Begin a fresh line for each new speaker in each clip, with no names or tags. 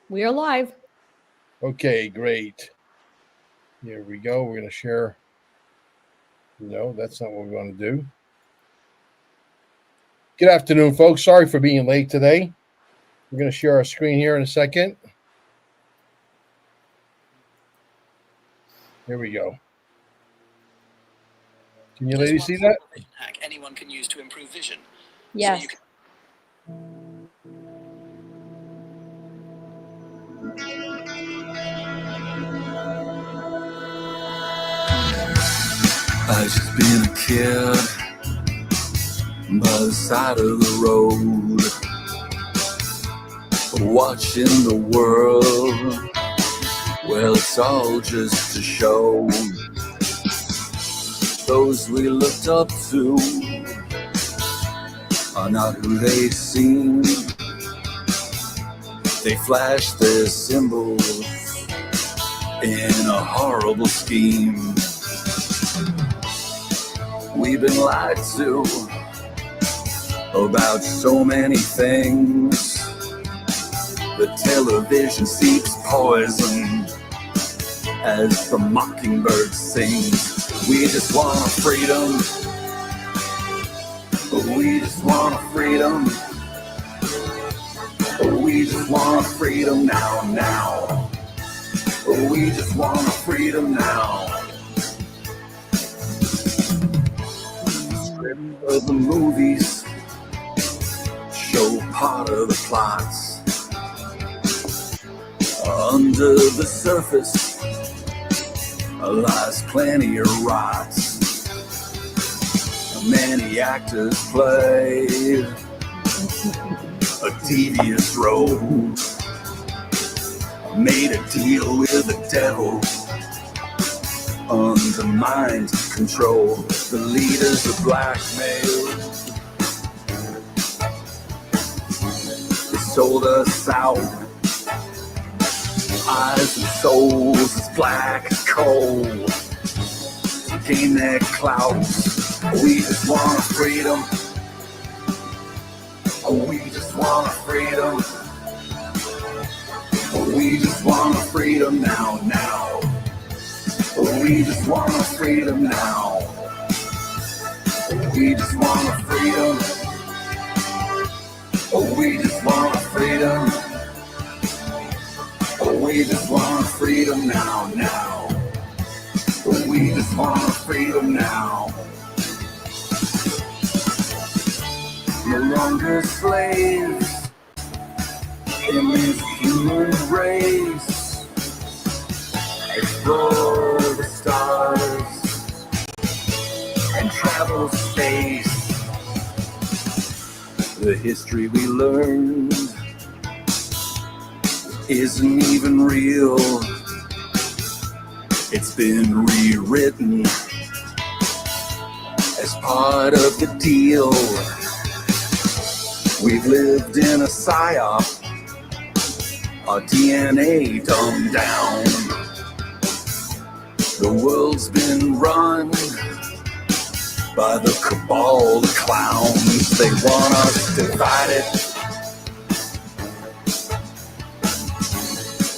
We are live.
Okay, great. Here we go. We're going to share. No, that's not what we want to do. Good afternoon, folks. Sorry for being late today. We're going to share our screen here in a second. Here we go. Can you ladies see that?
Hack anyone can use to improve vision.
Yes.
So
I just been a kid by the side of the road, watching the world. Well, it's all just a show. Those we looked up to are not who they seem. They flash their symbols in a horrible scheme. We've been lied to about so many things. The television seeps poison as the mockingbird sings. We just want our freedom. We just want our freedom. We just want our freedom now. We just want our freedom now. The movies show part of the plots. Under the surface lies plenty of rots. Many actors play a devious role. Made a deal with the devil under mind control. The leaders are blackmailed. They sold us out. Eyes and souls as black as coal. To gain their clout. We just want our freedom. We just want our freedom. We just want our freedom now. We just want our freedom now. We just want our freedom. We just want our freedom. We just want our freedom now. We just want our freedom now. No longer slaves in this human race. Explore the stars and travel space. The history we learned isn't even real. It's been rewritten as part of the deal. We've lived in a psyop, our DNA dumbed down. The world's been run by the cabal, the clowns. They want us divided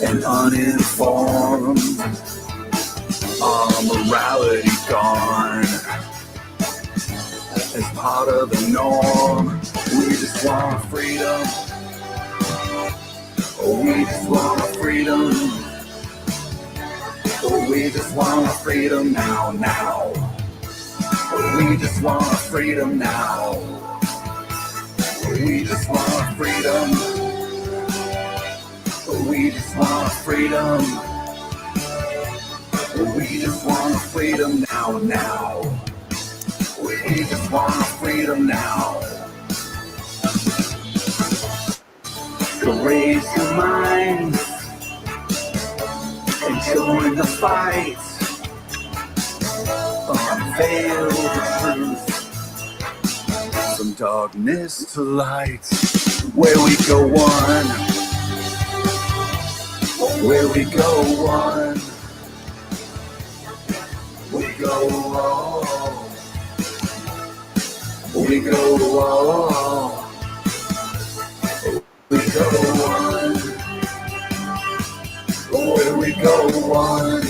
and uninformed. Our morality gone as part of the norm. We just want our freedom. We just want our freedom. We just want our freedom now. We just want our freedom now. We just want our freedom. We just want our freedom. We just want our freedom now. We just want our freedom now. So raise your mind and join the fight. Unveil the truth from darkness to light. Where we go one. Where we go one. We go all. We go all. We go one. go on.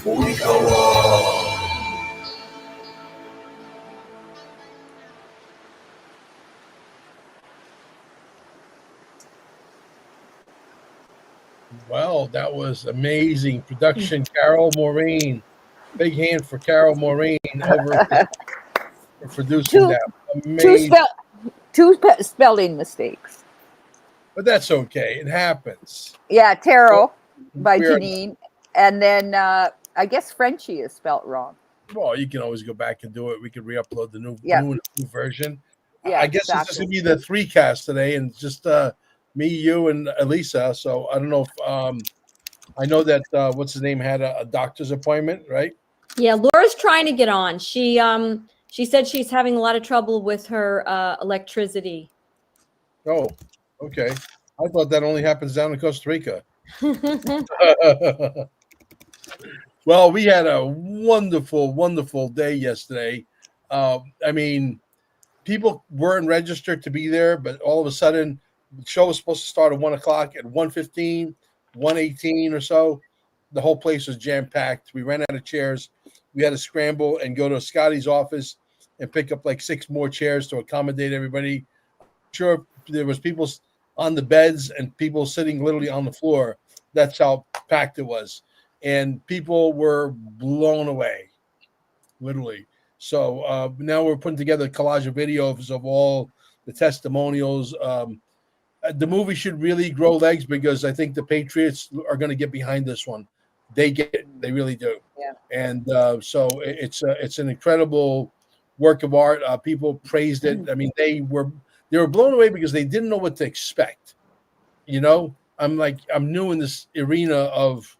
We go on.
Well, that was amazing production, Carol Maureen. Big hand for Carol Maureen over for producing that. Amazing.
Two spelling mistakes.
But that's okay. It happens.
Yeah, tarot by
We're-
Janine. And then I guess Frenchie is spelt wrong.
Well, you can always go back and do it. We can re-upload the new version.
Yeah,
I guess it's just gonna be the 3 cast today, and just me, you, and Elisa. So I don't know if I know that what's his name had a doctor's appointment, right?
Yeah, Laura's trying to get on. She said she's having a lot of trouble with her electricity.
Oh, okay. I thought that only happens down in Costa Rica. Well, we had a wonderful, wonderful day yesterday. I mean, people weren't registered to be there, but all of a sudden, the show was supposed to start at 1 o'clock. At 1:15, 1:18 or so, the whole place was jam-packed. We ran out of chairs. We had to scramble and go to Scotty's office and pick up like 6 more chairs to accommodate everybody. Sure, there was people on the beds and people sitting literally on the floor. That's how packed it was. And people were blown away, literally. So now we're putting together a collage of videos of all the testimonials. The movie should really grow legs because I think the Patriots are going to get behind this one. They get it. They really do.
Yeah.
And so it's an incredible work of art. People praised it. I mean, they were blown away because they didn't know what to expect. You know, I'm new in this arena of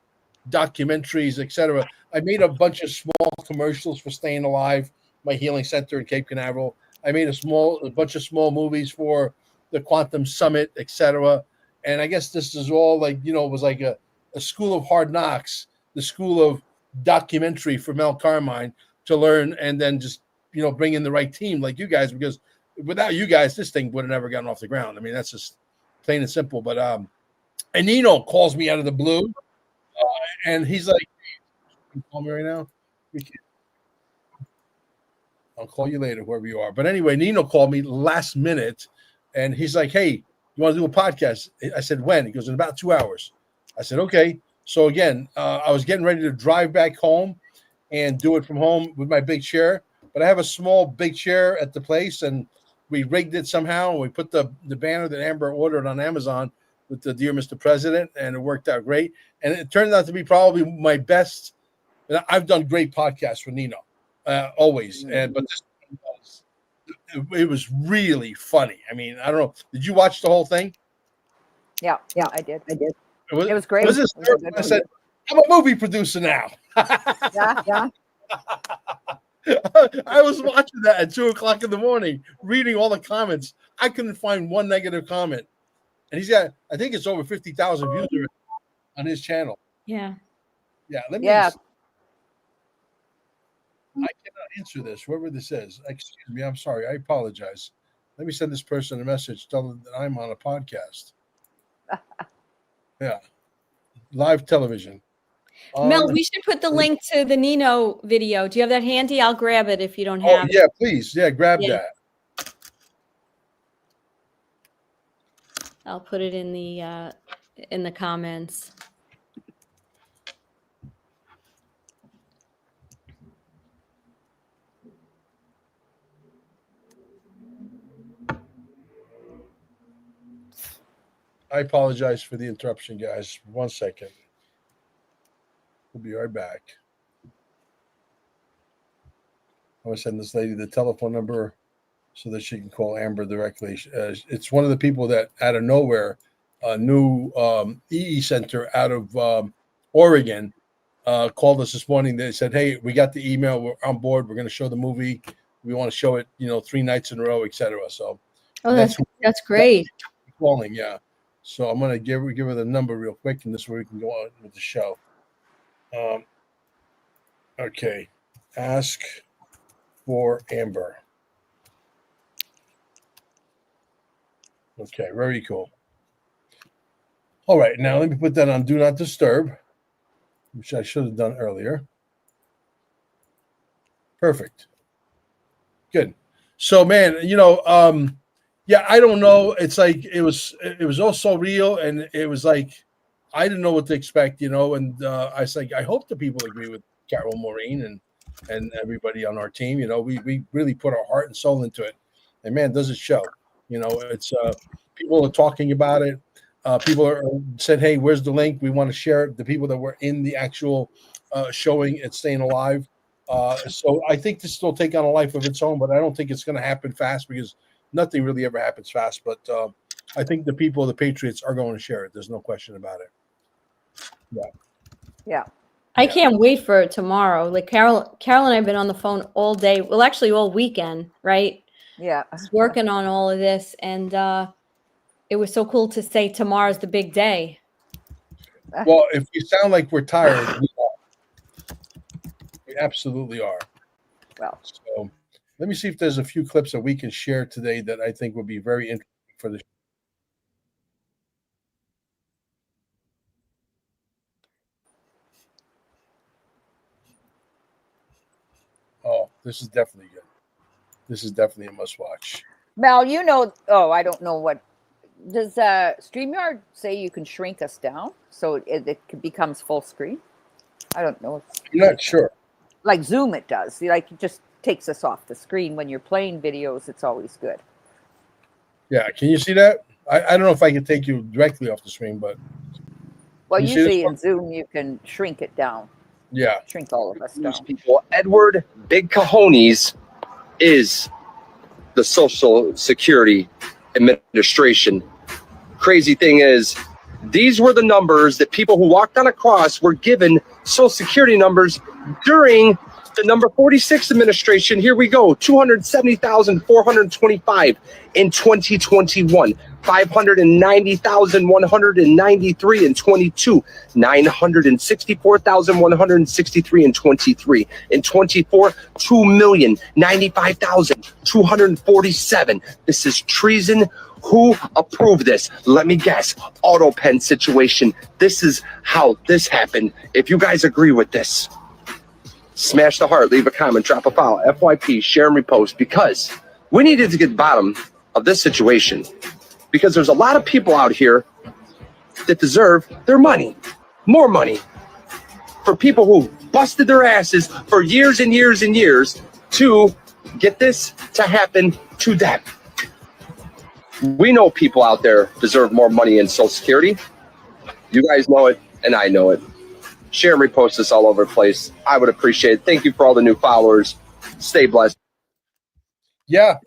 documentaries, etc. I made a bunch of small commercials for Staying Alive, my healing center in Cape Canaveral. I made a bunch of small movies for the Quantum Summit, etc. And I guess this is all like, it was like a school of hard knocks, the school of documentary for Mel Carmine to learn and then just, bring in the right team like you guys, because without you guys, this thing would have never gotten off the ground. I mean, that's just plain and simple. But and Nino calls me out of the blue, and he's like, "You call me right now? I'll call you later, whoever you are." But anyway, Nino called me last minute, and he's like, "Hey, you want to do a podcast?" I said, "When?" He goes, "In about 2 hours." I said, "Okay." So again, I was getting ready to drive back home and do it from home with my big chair, but I have a small big chair at the place, and we rigged it somehow, and we put the banner that Amber ordered on Amazon with the Dear Mr. President, and it worked out great. And it turned out to be probably my best. I've done great podcasts with Nino, always, but this it was really funny. I mean, I don't know. Did you watch the whole thing?
Yeah, I did.
It
was great.
I said, I'm a movie producer now.
Yeah.
I was watching that at 2:00 in the morning, reading all the comments. I couldn't find one negative comment. And he's got, I think it's over 50,000 views on his channel.
Yeah.
Yeah. I cannot answer this, whoever this is. Excuse me. I'm sorry. I apologize. Let me send this person a message, tell them that I'm on a podcast. Yeah. Live television.
Mel, we should put the link to the Nino video. Do you have that handy? I'll grab it if you don't have it.
Yeah, please. Yeah, grab that.
I'll put it in the comments.
I apologize for the interruption, guys. 1 second. We'll be right back. I want to send this lady the telephone number so that she can call Amber directly. It's one of the people that out of nowhere, a new EE center out of Oregon, called us this morning. They said, "Hey, we got the email. We're on board. We're going to show the movie. We want to show it, 3 nights in a row, etc." So,
that's great.
Calling, yeah. So I'm going to give her the number real quick, and this way we can go on with the show. Okay. Ask for Amber. Okay, very cool. All right, now let me put that on Do Not Disturb, which I should have done earlier. Perfect. Good. So, man, yeah, I don't know. It's like it was all so real, and it was like I didn't know what to expect, And I was like, I hope the people agree with Carol Maureen and everybody on our team. We really put our heart and soul into it, and man, does it show? It's people are talking about it. People said, "Hey, where's the link? We want to share it." The people that were in the actual showing at Staying Alive. So I think this will take on a life of its own, but I don't think it's going to happen fast because nothing really ever happens fast. But I think the people, the Patriots, are going to share it. There's no question about it.
Yeah.
I can't wait for tomorrow. Like Carol and I have been on the phone all day. Well, actually all weekend, right?
Yeah.
Just working on all of this. And it was so cool to say tomorrow's the big day.
Well, if we sound like we're tired, we are. We absolutely are.
Well,
so let me see if there's a few clips that we can share today that I think would be very interesting for the show. Oh, this is definitely good. This is definitely a must watch.
Mel, I don't know what does StreamYard say you can shrink us down so it becomes full screen? I don't know.
I'm not sure.
Like Zoom, it does. Like it just takes us off the screen when you're playing videos. It's always good.
Yeah, can you see that? I don't know if I can take you directly off the screen, but
Well,
you see
usually
this one?
in Zoom you can shrink it down.
Yeah.
Shrink all of us down.
People, Edward Big Cajones is the Social Security Administration. Crazy thing is, these were the numbers that people who walked on a cross were given Social Security numbers during the number 46 administration. Here we go, 270,425 in 2021. 590,193 in 22, 964,163 in 23, in 24, 2,095,247. This is treason. Who approved this? Let me guess. Auto pen situation. This is how this happened. If you guys agree with this, smash the heart, leave a comment, drop a follow, FYP, share and repost, because we needed to get to the bottom of this situation. Because there's a lot of people out here that deserve their money, more money, for people who busted their asses for years and years and years to get this to happen to them. We know people out there deserve more money in Social Security. You guys know it, and I know it. Share and repost this all over the place. I would appreciate it. Thank you for all the new followers. Stay blessed.
Yeah,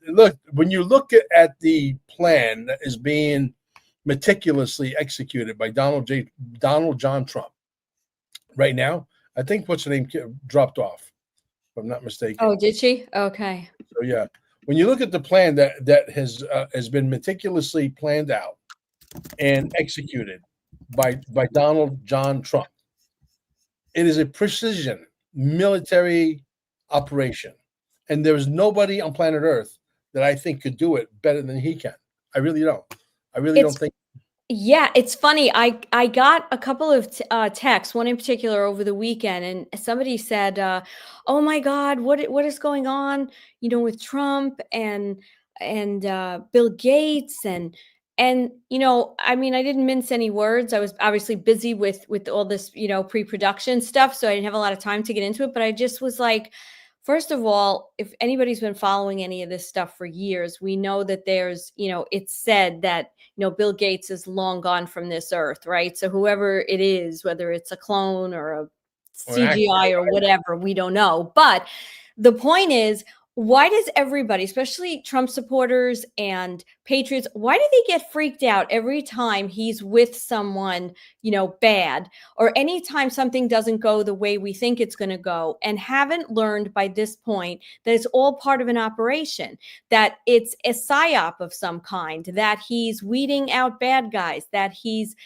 look, when you look at the plan that is being meticulously executed by Donald John Trump right now, I think what's her name dropped off, if I'm not mistaken.
Oh, did she? Okay.
So yeah, when you look at the plan that has been meticulously planned out and executed by Donald John Trump, it is a precision military operation. And there's nobody on planet Earth that I think could do it better than he can. I really don't. I really don't think.
Yeah, it's funny. I got a couple of texts, one in particular over the weekend, and somebody said, "Oh my God, what is going on? With Trump and Bill Gates and I mean, I didn't mince any words. I was obviously busy with all this pre-production stuff, so I didn't have a lot of time to get into it. But I just was like, first of all, if anybody's been following any of this stuff for years, we know that there's, it's said that, Bill Gates is long gone from this earth, right? So whoever it is, whether it's a clone or a CGI or whatever, we don't know. But the point is, why does everybody, especially Trump supporters and patriots, why do they get freaked out every time he's with someone, bad, or anytime something doesn't go the way we think it's going to go, and haven't learned by this point that it's all part of an operation, that it's a psyop of some kind, that he's weeding out bad guys, that he's,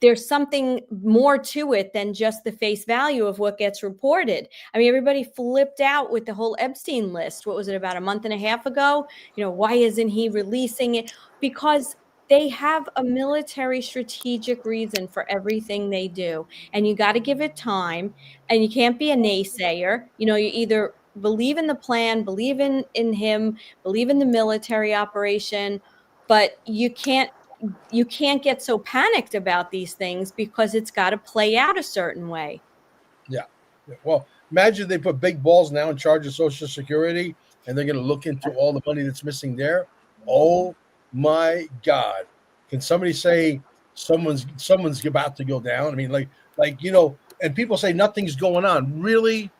there's something more to it than just the face value of what gets reported. I mean, everybody flipped out with the whole Epstein list. What was it, about a month and a half ago? Why isn't he releasing it? Because they have a military strategic reason for everything they do. And you got to give it time, and you can't be a naysayer. You know, you either believe in the plan, believe in him, believe in the military operation, but you can't get so panicked about these things because it's got to play out a certain way.
Yeah. Well, imagine they put big balls now in charge of Social Security, and they're going to look into all the money that's missing there. Oh my God! Can somebody say someone's about to go down? I mean, like and people say nothing's going on. Really?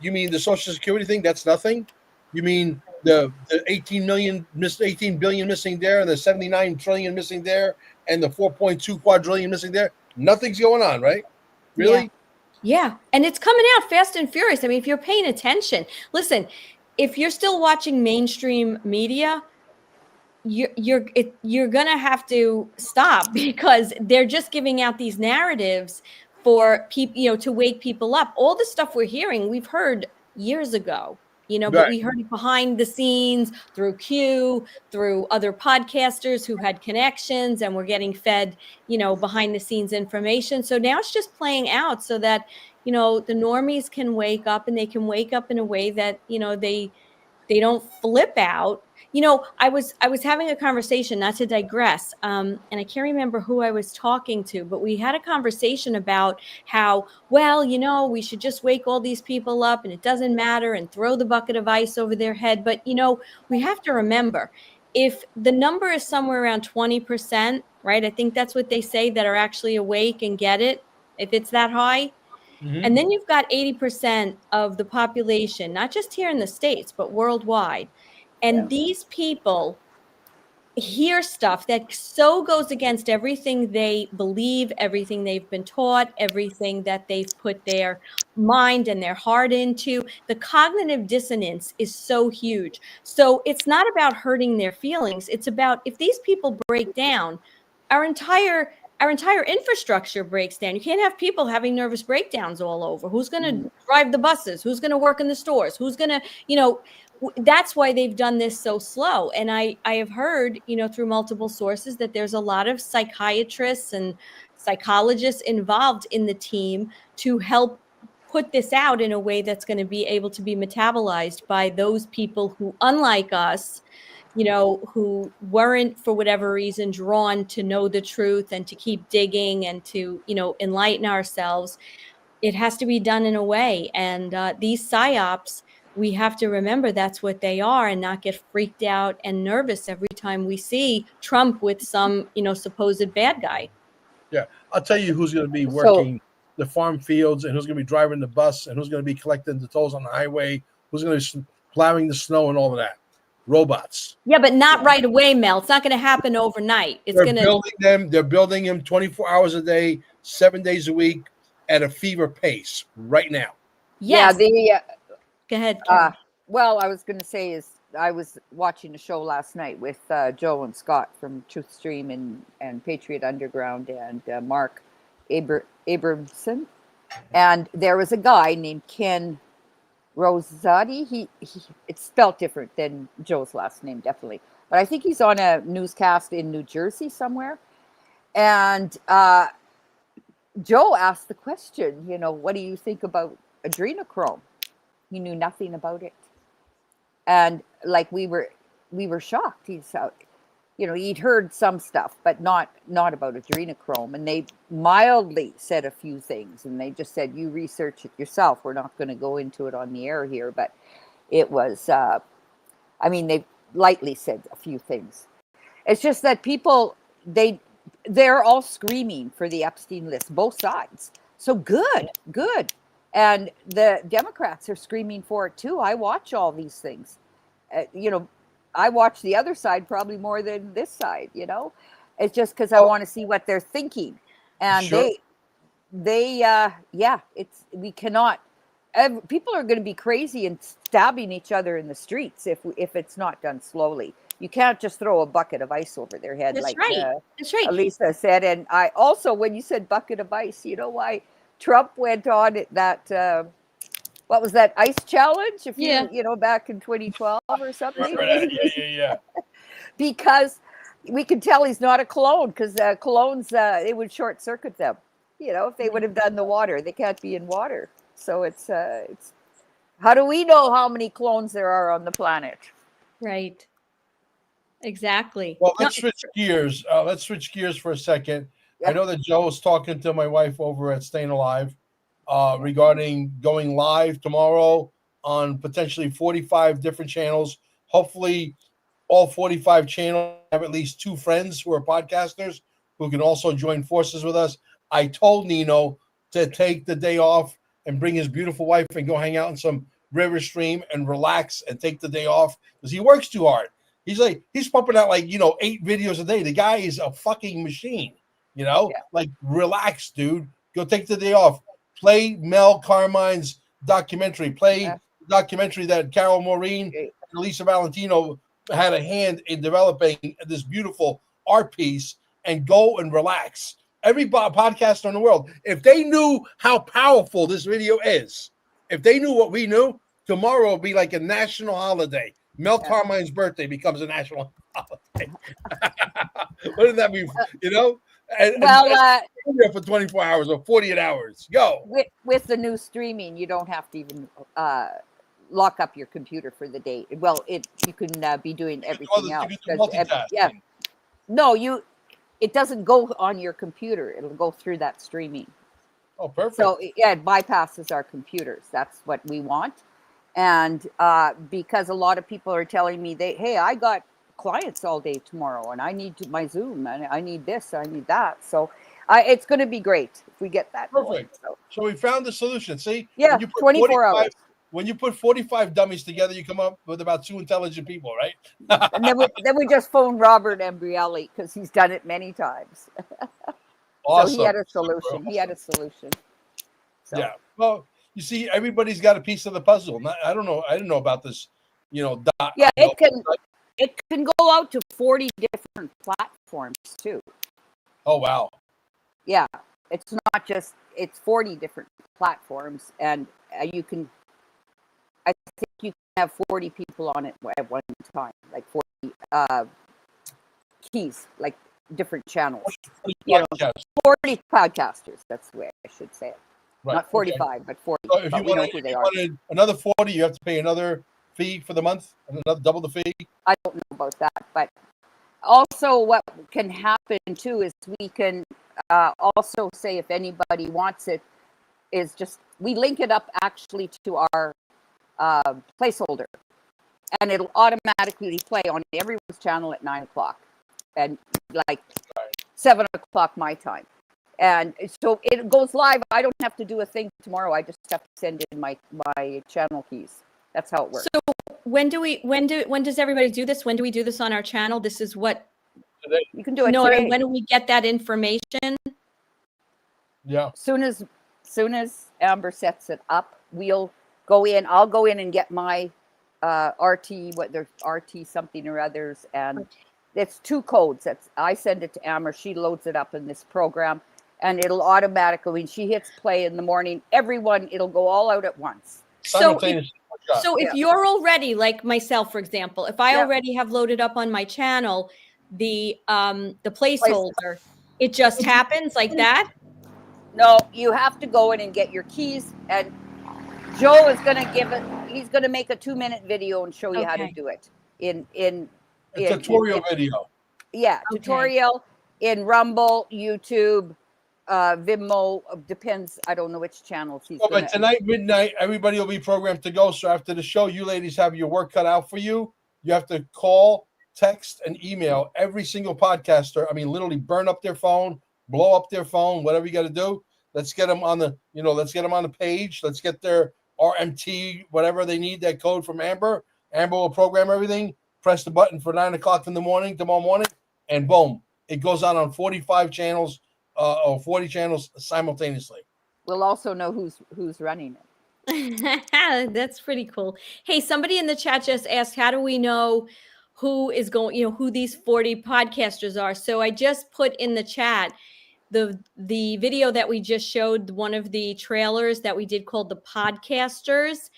You mean the Social Security thing? That's nothing. You mean the 18 billion missing there, and the 79 trillion missing there, and the 4.2 quadrillion missing there? Nothing's going on, right? Really?
Yeah. Yeah, and it's coming out fast and furious. I mean, if you're paying attention, listen, if you're still watching mainstream media, you're gonna have to stop because they're just giving out these narratives for people, to wake people up. All the stuff we're hearing, we've heard years ago, but
Right.
we heard it behind the scenes through Q, through other podcasters who had connections and were getting fed, behind the scenes information. So now it's just playing out so that, the normies can wake up, and they can wake up in a way that, they don't flip out. I was having a conversation, not to digress, and I can't remember who I was talking to, but we had a conversation about how, well, we should just wake all these people up and it doesn't matter, and throw the bucket of ice over their head. But, we have to remember, if the number is somewhere around 20%, right? I think that's what they say, that are actually awake and get it, if it's that high.
Mhm.
And then you've got 80% of the population, not just here in the States, but worldwide. And these people hear stuff that so goes against everything they believe, everything they've been taught, everything that they've put their mind and their heart into. The cognitive dissonance is so huge. So it's not about hurting their feelings. It's about, if these people break down, our entire infrastructure breaks down. You can't have people having nervous breakdowns all over. Who's going to drive the buses? Who's going to work in the stores? Who's going to, that's why they've done this so slow. And I have heard, through multiple sources, that there's a lot of psychiatrists and psychologists involved in the team to help put this out in a way that's going to be able to be metabolized by those people who, unlike us, who weren't, for whatever reason, drawn to know the truth and to keep digging and to, enlighten ourselves. It has to be done in a way. And these psyops, we have to remember that's what they are, and not get freaked out and nervous every time we see Trump with some, supposed bad guy.
Yeah. I'll tell you who's going to be working the farm fields, and who's going to be driving the bus, and who's going to be collecting the tolls on the highway, who's going to be plowing the snow and all of that. Robots.
Yeah, but not right away, Mel. It's not going to happen overnight.
They're building them 24 hours a day, 7 days a week, at a fever pace right now.
Yes.
Yeah,
go ahead.
Well, I was going to say is, I was watching a show last night with Joe and Scott from Truth Stream and Patriot Underground, and Mark Abramson, and there was a guy named Ken Rosati. He it's spelled different than Joe's last name, definitely, but I think he's on a newscast in New Jersey somewhere. And Joe asked the question, what do you think about adrenochrome? He knew nothing about it, and like we were shocked. He's he'd heard some stuff, but not about adrenochrome. And they mildly said a few things, and they just said, you research it yourself. We're not going to go into it on the air here. But it was, they lightly said a few things. It's just that people, they're all screaming for the Epstein list, both sides. So good. And the Democrats are screaming for it too. I watch all these things. I watch the other side probably more than this side, It's just because I want to see what they're thinking. And
sure.
we cannot, people are going to be crazy and stabbing each other in the streets if it's not done slowly. You can't just throw a bucket of ice over their head.
That's right. That's right.
Elisa said. And I also, when you said bucket of ice, you know why Trump went on that, what was that, ice challenge? Back in 2012 or something.
Yeah.
Because we could tell he's not a clone because clones, it would short circuit them. You know, if they would have done the water, they can't be in water. So it's how do we know how many clones there are on the planet?
Right. Exactly.
Well,
No,
let's switch gears. Let's switch gears for a second.
Yeah.
I know that Joe was talking to my wife over at Staying Alive regarding going live tomorrow on potentially 45 different channels. Hopefully, all 45 channels have at least 2 friends who are podcasters who can also join forces with us. I told Nino to take the day off and bring his beautiful wife and go hang out in some river stream and relax and take the day off because he works too hard. He's pumping out 8 videos a day. The guy is a fucking machine, like relax, dude. Go take the day off. Play Mel Carmine's documentary. Play the documentary that Carol Maureen and Lisa Valentino had a hand in developing this beautiful art piece, and go and relax. Every podcaster in the world, if they knew how powerful this video is, if they knew what we knew, tomorrow will be like a national holiday. Mel Carmine's birthday becomes a national holiday. Wouldn't that be, and for 24 hours or 48 hours. Go.
With the new streaming, you don't have to even lock up your computer for the day. Well, you can be doing everything else. No, it doesn't go on your computer. It'll go through that streaming.
Oh, perfect.
So it bypasses our computers. That's what we want. And because a lot of people are telling me I got clients all day tomorrow and I need my Zoom and I need this, I need that. So it's going to be great if we get that.
Perfect. So we found the solution. See?
Yeah, 24 hours.
When you put 45 dummies together, you come up with about 2 intelligent people, right?
And then we just phoned Robert Embrielli because he's done it many times.
Awesome.
So he had a solution. So.
Yeah. Well, you see, everybody's got a piece of the puzzle. I don't know. I didn't know about this.
It can go out to 40 different platforms too.
Oh wow.
Yeah, it's not just. It's 40 different platforms, and you can. I think you can have 40 people on it at one time, like 40 keys, like different channels. 40 podcasters. That's the way I should say it. Right. Not 45, but 40.
So if you wanted another 40, you have to pay another fee for the month, another double the fee.
I don't know about that, but also what can happen too is we can also say if anybody wants it, is just we link it up actually to our placeholder, and it'll automatically play on everyone's channel at 9:00 and like 7:00 my time. And so it goes live. I don't have to do a thing tomorrow. I just have to send in my channel keys. That's how it works.
So when does everybody do this? When do we do this on our channel? This is what
you can do it today.
When do we get that information?
Yeah.
Soon as Amber sets it up, we'll go in. I'll go in and get my RT, there's RT something or others, and it's 2 codes. I send it to Amber. She loads it up in this program. And it'll automatically, when she hits play in the morning, it'll go all out at once.
So if you're already, like myself, for example, if I already have loaded up on my channel, the placeholder, it just happens like that?
No, you have to go in and get your keys. And Joe is going to he's going to make a 2-minute video and show you how to do it. In
tutorial video.
Yeah, tutorial in Rumble, YouTube, Vimeo, depends. I don't know which channels he's going to.
But tonight, midnight, everybody will be programmed to go. So after the show, you ladies have your work cut out for you. You have to call, text, and email every single podcaster. I mean, literally burn up their phone, blow up their phone, whatever you got to do. Let's get them on the page. Let's get their RMT, whatever they need, that code from Amber. Amber will program everything. Press the button for 9:00 in the morning, tomorrow morning, and boom, it goes out on 45 channels. Or 40 channels simultaneously.
We'll also know who's running
it. That's pretty cool. Hey, somebody in the chat just asked, how do we know who is going, who these 40 podcasters are? So I just put in the chat the video that we just showed, one of the trailers that we did called The Podcasters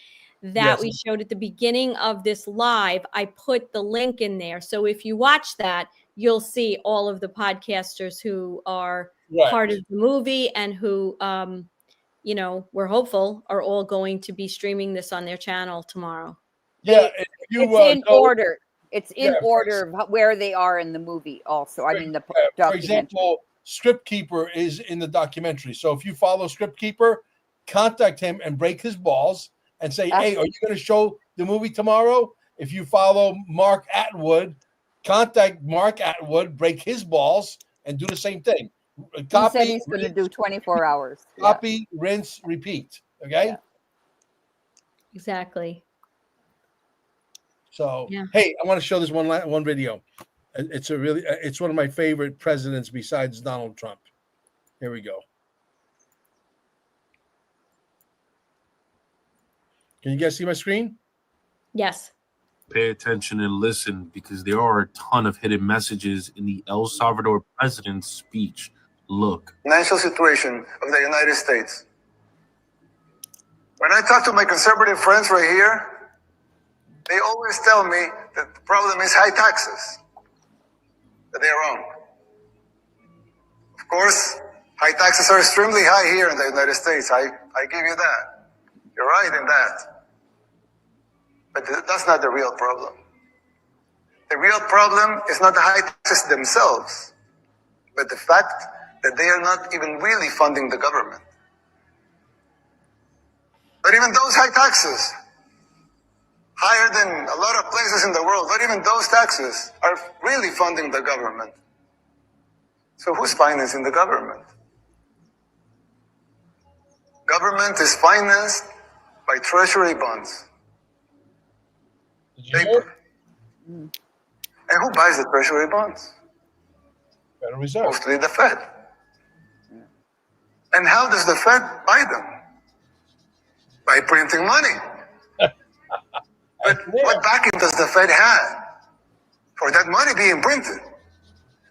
that we showed at the beginning of this live. I put the link in there. So if you watch that, you'll see all of the podcasters who are
Right.
part of the movie and who, you know, we're hopeful are all going to be streaming this on their channel tomorrow.
Yeah, if you,
It's in
go-
order. It's in
Yeah,
order of where they are in the movie. Also, I mean the
for
documentary.
example, Script Keeper is in the documentary. So if you follow Script Keeper, contact him and break his balls and say, hey, are you going to show the movie tomorrow? If you follow Mark Atwood, contact Mark Atwood, break his balls, and do the same thing.
He said he's going to do 24 hours.
Copy, rinse, repeat. Okay?
Yeah.
Exactly.
So,
Yeah.
hey, I want to show this one video. It's one of my favorite presidents besides Donald Trump. Here we go. Can you guys see my screen?
Yes.
Pay attention and listen, because there are a ton of hidden messages in the El Salvador president's speech. Look.
Financial situation of the United States. When I talk to my conservative friends right here, they always tell me that the problem is high taxes, that they're wrong. Of course, high taxes are extremely high here in the United States. I give you that. You're right in that. But that's not the real problem. The real problem is not the high taxes themselves, but the fact that they are not even really funding the government. But even those high taxes, higher than a lot of places in the world, not even those taxes are really funding the government. So who's financing the government? Government is financed by treasury bonds. Paper. And who buys the treasury bonds?
Federal Reserve.
Mostly the Fed. And how does the Fed buy them? By printing money. But what backing does the Fed have for that money being printed?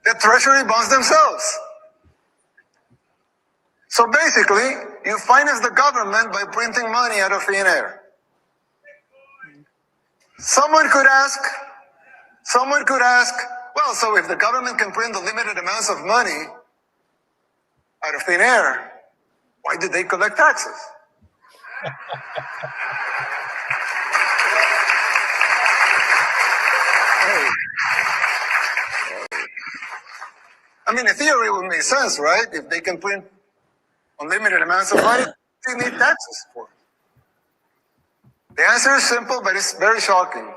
The treasury bonds themselves. So basically, you finance the government by printing money out of thin air. Someone could ask, well, so if the government can print unlimited amounts of money out of thin air, why did they collect taxes? I mean, in theory, it would make sense, right? If they can print unlimited amounts of money, they need taxes for it. The answer is simple, but it's very shocking.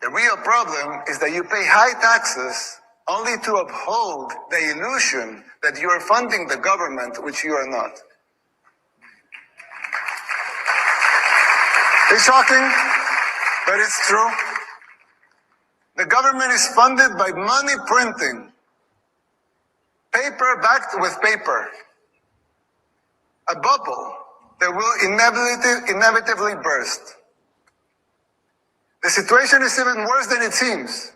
The real problem is that you pay high taxes only to uphold the illusion that you are funding the government, which you are not. It's shocking, but it's true. The government is funded by money printing, paper backed with paper, a bubble that will inevitably burst. The situation is even worse than it seems,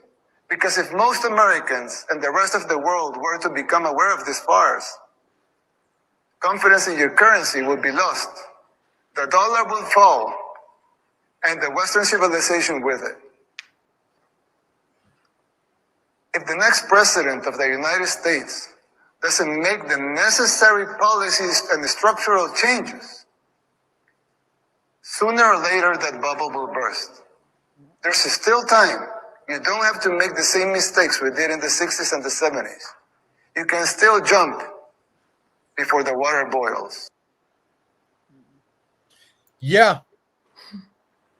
because if most Americans and the rest of the world were to become aware of this farce, confidence in your currency would be lost, the dollar will fall, and the Western civilization with it. If the next president of the United States doesn't make the necessary policies and structural changes, sooner or later that bubble will burst. There's still time. You don't have to make the same mistakes we did in the 60s and the 70s. You can still jump before the water boils.
Yeah.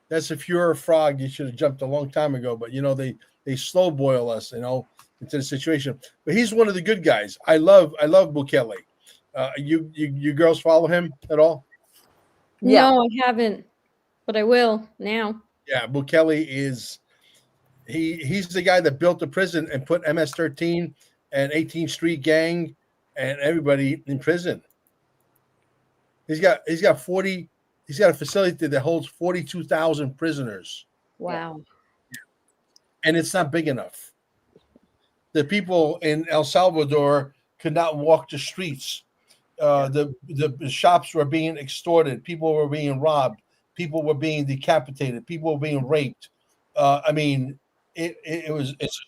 That's if you're a frog, you should have jumped a long time ago. But, you know, they slow boil us, you know, into the situation. But he's one of the good guys. I love Bukele. You girls follow him at all?
Yeah.
No, I haven't, but I will now.
Yeah, Bukele is he's the guy that built the prison and put MS-13 and 18th Street Gang and everybody in prison. He's got a facility that holds 42,000 prisoners.
Wow.
And it's not big enough. The people in El Salvador could not walk the streets. The shops were being extorted. People were being robbed. People were being decapitated. People were being raped. I mean, It's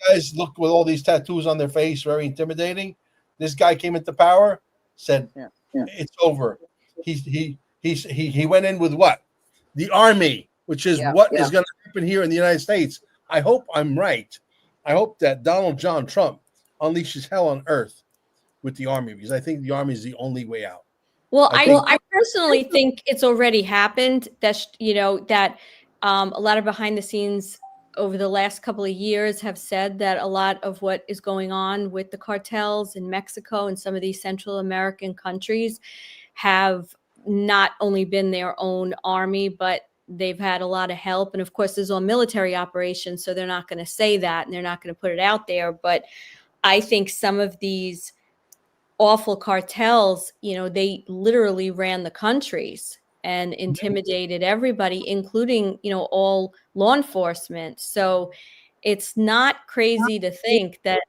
guys look with all these tattoos on their face, very intimidating. This guy came into power, said
Yeah.
it's over. He went in with what? The army, which is what is going to happen here in the United States. I hope I'm right. I hope that Donald John Trump unleashes hell on earth with the army, because I think the army is the only way out.
Well,
I think-
I personally think it's already happened. That a lot of behind the scenes over the last couple of years have said that a lot of what is going on with the cartels in Mexico and some of these Central American countries have not only been their own army, but they've had a lot of help. And of course, there's all military operations, so they're not going to say that and they're not going to put it out there. But I think some of these awful cartels, they literally ran the countries and intimidated everybody, including, all law enforcement. So it's not crazy to think that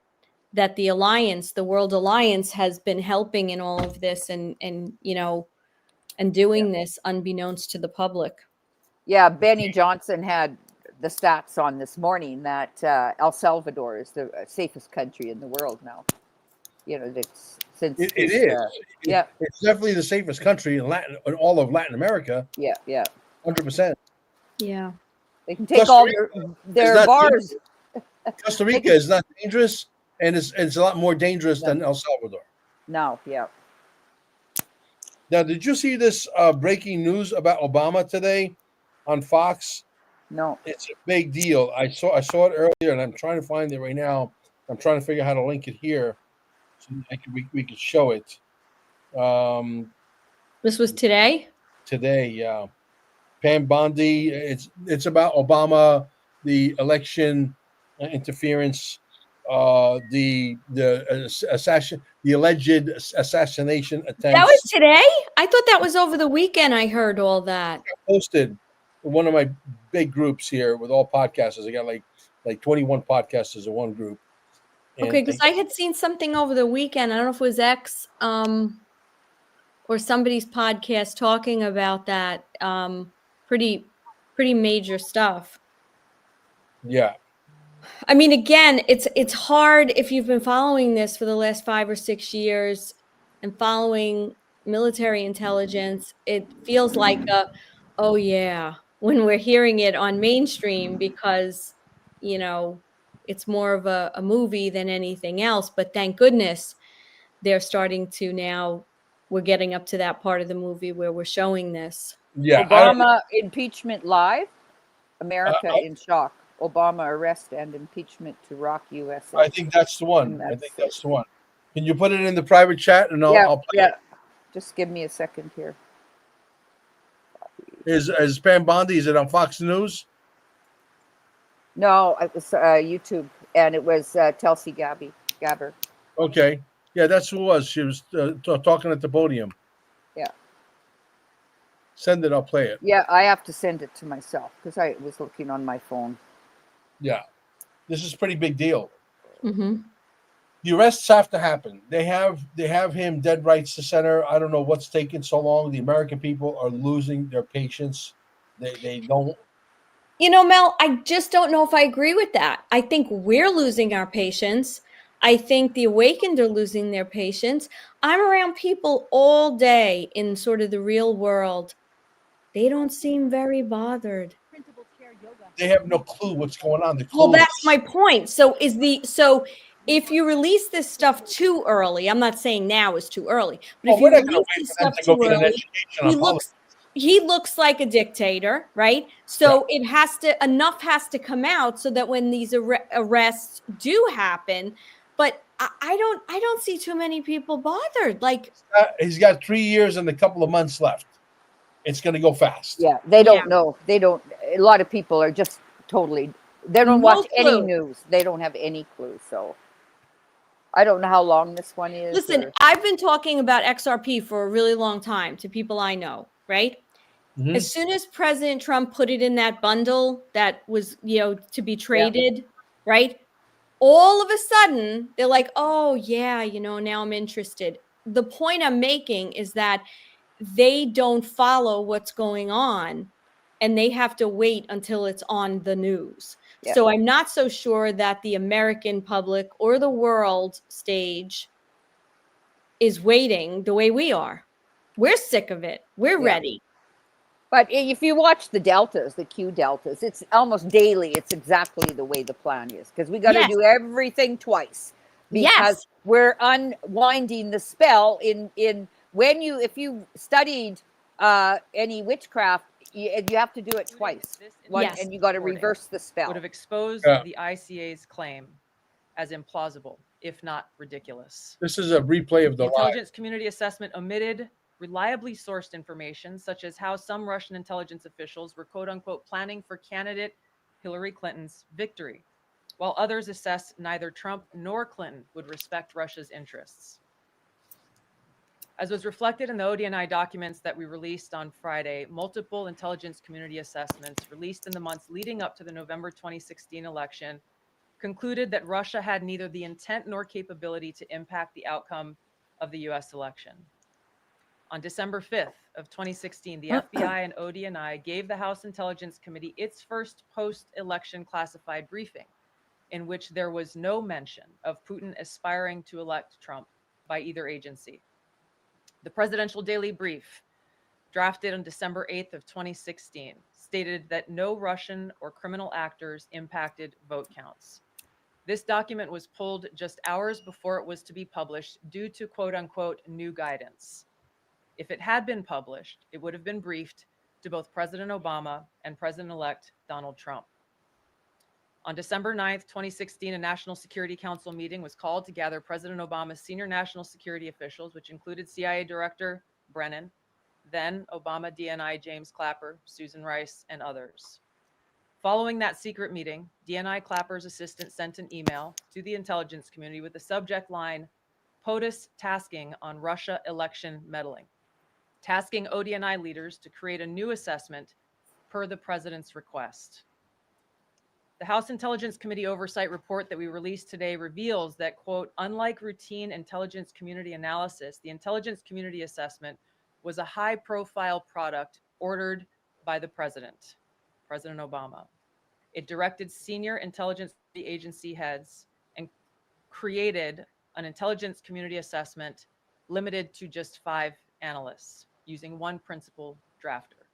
the alliance, the World Alliance, has been helping in all of this and doing this unbeknownst to the public.
Yeah, Benny Johnson had the stats on this morning that El Salvador is the safest country in the world now.
It is. It's definitely the safest country in all of Latin America.
Yeah.
100%.
Yeah.
They can take all their bars.
Costa Rica is not dangerous, and it's a lot more dangerous than El Salvador.
No, yeah.
Now, did you see this breaking news about Obama today on Fox?
No.
It's a big deal. I saw it earlier, and I'm trying to find it right now. I'm trying to figure out how to link it here, so we could show it.
This was today?
Today, yeah. Pam Bondi. It's about Obama, the election interference, the alleged assassination attempts.
That was today? I thought that was over the weekend. I heard all that.
I posted one of my big groups here with all podcasters. I got like 21 podcasters in one group.
Okay, because I had seen something over the weekend. I don't know if it was X or somebody's podcast talking about that. Pretty major stuff.
Yeah.
I mean, again, it's hard if you've been following this for the last 5 or 6 years and following military intelligence. It feels like oh yeah, when we're hearing it on mainstream, because it's more of a movie than anything else. But thank goodness they're starting to now. We're getting up to that part of the movie where we're showing this.
Yeah.
Obama impeachment live. America in shock. Obama arrest and impeachment to rock USA.
I think that's the one. Can you put it in the private chat and I'll play it?
Just give me a second here.
Is Pam Bondi? Is it on Fox News?
No, it was YouTube, and it was Tulsi Gabbard.
Okay. Yeah, that's who it was. She was talking at the podium.
Yeah.
Send it. I'll play it.
Yeah, I have to send it to myself because I was looking on my phone.
Yeah. This is a pretty big deal.
Mm-hmm.
The arrests have to happen. They have him dead rights to center. I don't know what's taking so long. The American people are losing their patience. They don't.
Mel, I just don't know if I agree with that. I think we're losing our patience. I think the awakened are losing their patience. I'm around people all day in sort of the real world. They don't seem very bothered.
They have no clue what's going on.
Well, that's my point. So if you release this stuff too early, I'm not saying now is too early, but if you release this stuff too early, he looks like a dictator, right? So enough has to come out so that when these arrests do happen, but I don't see too many people bothered. Like
he's got 3 years and a couple of months left. It's going to go fast.
Yeah, they don't know. They don't. A lot of people are just totally. They don't watch any news. They don't have any clue. So I don't know how long this one is.
Listen, I've been talking about XRP for a really long time to people I know, right? Mm-hmm. As soon as President Trump put it in that bundle that was, to be traded, right? All of a sudden, they're like, oh, yeah, now I'm interested. The point I'm making is that they don't follow what's going on, and they have to wait until it's on the news.
Yeah.
So I'm not so sure that the American public or the world stage is waiting the way we are. We're sick of it. We're ready.
But if you watch the deltas, the Q deltas, it's almost daily. It's exactly the way the plan is, because we got to do everything twice, because we're unwinding the spell in if you studied any witchcraft, you have to do it twice. And you got to reverse the spell.
Would have exposed the ICA's claim as implausible, if not ridiculous.
This is a replay of the
intelligence community assessment omitted reliably sourced information, such as how some Russian intelligence officials were quote unquote planning for candidate Hillary Clinton's victory, while others assessed neither Trump nor Clinton would respect Russia's interests. As was reflected in the ODNI documents that we released on Friday, multiple intelligence community assessments released in the months leading up to the November 2016 election concluded that Russia had neither the intent nor capability to impact the outcome of the US election. On December 5th of 2016, the FBI and ODNI gave the House Intelligence Committee its first post-election classified briefing, in which there was no mention of Putin aspiring to elect Trump by either agency. The Presidential Daily Brief, drafted on December 8th of 2016, stated that no Russian or criminal actors impacted vote counts. This document was pulled just hours before it was to be published due to quote unquote new guidance. If it had been published, it would have been briefed to both President Obama and President-elect Donald Trump. On December 9th, 2016, a National Security Council meeting was called to gather President Obama's senior national security officials, which included CIA Director Brennan, then Obama DNI James Clapper, Susan Rice, and others. Following that secret meeting, DNI Clapper's assistant sent an email to the intelligence community with the subject line, POTUS tasking on Russia election meddling, tasking ODNI leaders to create a new assessment per the president's request. The House Intelligence Committee Oversight Report that we released today reveals that, quote, unlike routine intelligence community analysis, the intelligence community assessment was a high-profile product ordered by the president, President Obama. It directed senior intelligence agency heads and created an intelligence community assessment limited to just 5 analysts using one principal drafter.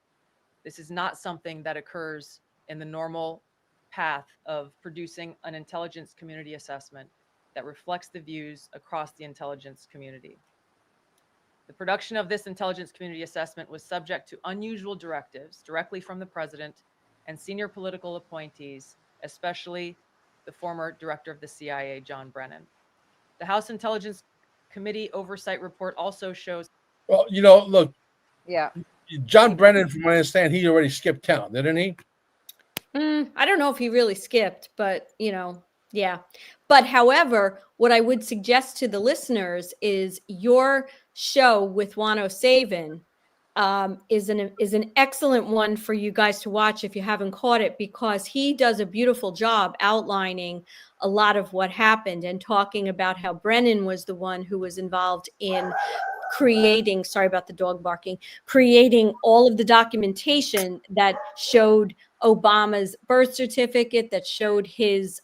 This is not something that occurs in the normal path of producing an intelligence community assessment that reflects the views across the intelligence community. The production of this intelligence community assessment was subject to unusual directives directly from the president and senior political appointees, especially the former director of the CIA, John Brennan. The House Intelligence Committee Oversight Report also shows.
Well, you know, look.
Yeah.
John Brennan, from what I understand, he already skipped town, didn't he?
I don't know if he really skipped, but, you know, yeah. But however, what I would suggest to the listeners is your show with Juan O'Savin is an excellent one for you guys to watch if you haven't caught it, because he does a beautiful job outlining a lot of what happened and talking about how Brennan was the one who was involved in creating, sorry about the dog barking, creating all of the documentation that showed Obama's birth certificate, that showed his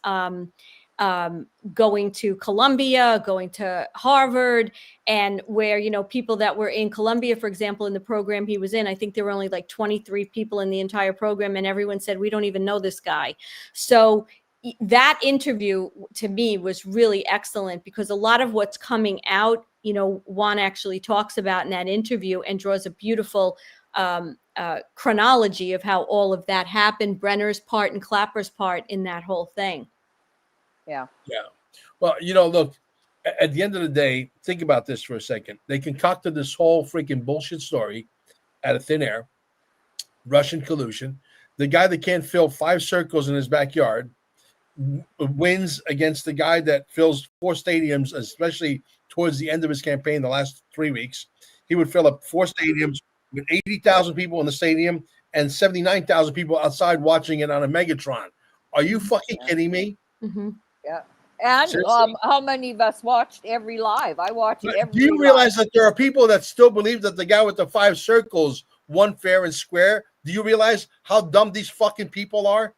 going to Columbia, going to Harvard, and where, you know, people that were in Columbia, for example, in the program he was in, I think there were only like 23 people in the entire program, and everyone said, we don't even know this guy. So that interview to me was really excellent, because a lot of what's coming out, you know, Juan actually talks about in that interview and draws a beautiful chronology of how all of that happened, Brenner's part and Clapper's part in that whole thing.
Yeah.
Yeah. Well, you know, look, at the end of the day, think about this for a second. They concocted this whole freaking bullshit story out of thin air, Russian collusion. The guy that can't fill 5 circles in his backyard wins against the guy that fills 4 stadiums, especially towards the end of his campaign, the last 3 weeks. He would fill up 4 stadiums with 80,000 people in the stadium and 79,000 people outside watching it on a Megatron. Are you fucking kidding me?
Mm-hmm.
Yeah. And how many of us watched every live? I watched every.
Do you realize that there are people that still believe that the guy with the 5 circles won fair and square? Do you realize how dumb these fucking people are?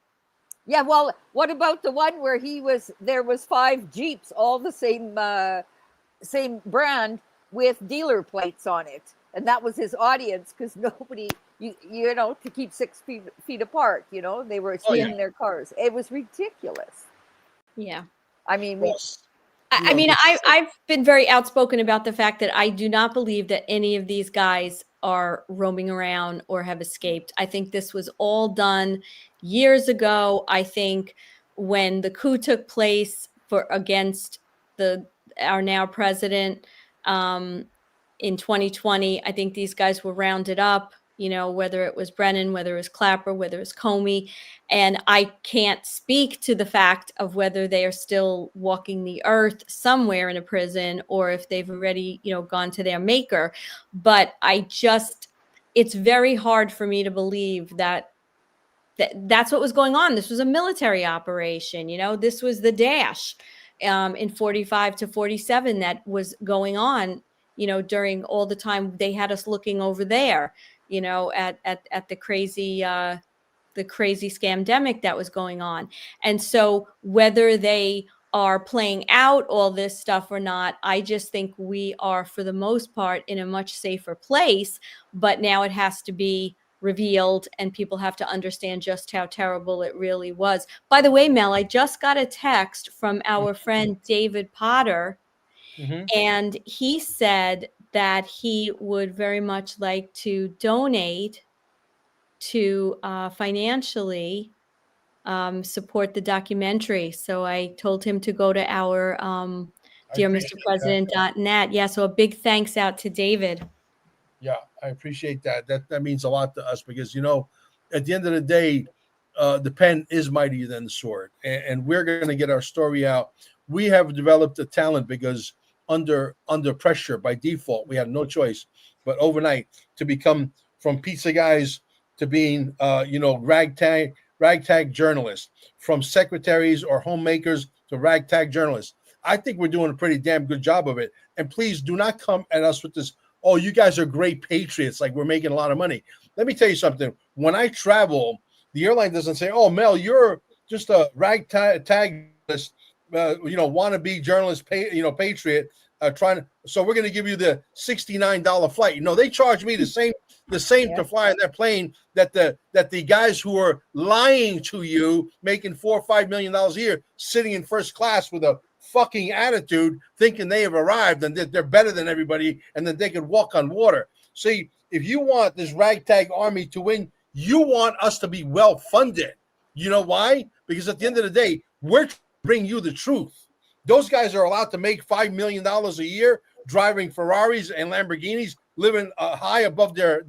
Yeah, well, what about the one where there was 5 Jeeps, all the same brand with dealer plates on it, and that was his audience because nobody, you know, to keep 6 feet apart, you know, they were in their cars. It was ridiculous.
Yeah.
I mean,
I mean, I've been very outspoken about the fact that I do not believe that any of these guys are roaming around or have escaped. I think this was all done years ago. I think when the coup took place against our now president in 2020, I think these guys were rounded up, you know, whether it was Brennan, whether it was Clapper, whether it was Comey. And I can't speak to the fact of whether they are still walking the earth somewhere in a prison or if they've already, you know, gone to their maker. But it's very hard for me to believe that's what was going on. This was a military operation, you know, this was the dash in 45 to 47 that was going on, you know, during all the time they had us looking over there, you know, at the crazy scamdemic that was going on. And so whether they are playing out all this stuff or not, I just think we are, for the most part, in a much safer place. But now it has to be revealed and people have to understand just how terrible it really was. By the way, Mel, I just got a text from our friend David Potter, and he said that he would very much like to donate to financially support the documentary. So I told him to go to our dearmrpresident.net. Yeah, so a big thanks out to David.
Yeah, I appreciate that. That means a lot to us because, you know, at the end of the day, the pen is mightier than the sword, and we're going to get our story out. We have developed a talent because under pressure by default, we had no choice but overnight to become from pizza guys to being, you know, ragtag journalists, from secretaries or homemakers to ragtag journalists. I think we're doing a pretty damn good job of it. And please do not come at us with this, oh, you guys are great patriots, like we're making a lot of money. Let me tell you something. When I travel, the airline doesn't say, oh, Mel, you're just a ragtag journalist, you know, wannabe journalist, patriot, so we're going to give you the $69 flight. You know, they charge me the same to fly on that plane that the guys who are lying to you, making $4 or $5 million a year, sitting in first class with a fucking attitude, thinking they have arrived and that they're better than everybody and that they can walk on water. See, if you want this ragtag army to win, you want us to be well funded. You know why? Because at the end of the day, we're trying to bring you the truth. Those guys are allowed to make $5 million a year, driving Ferraris and Lamborghinis, living high above their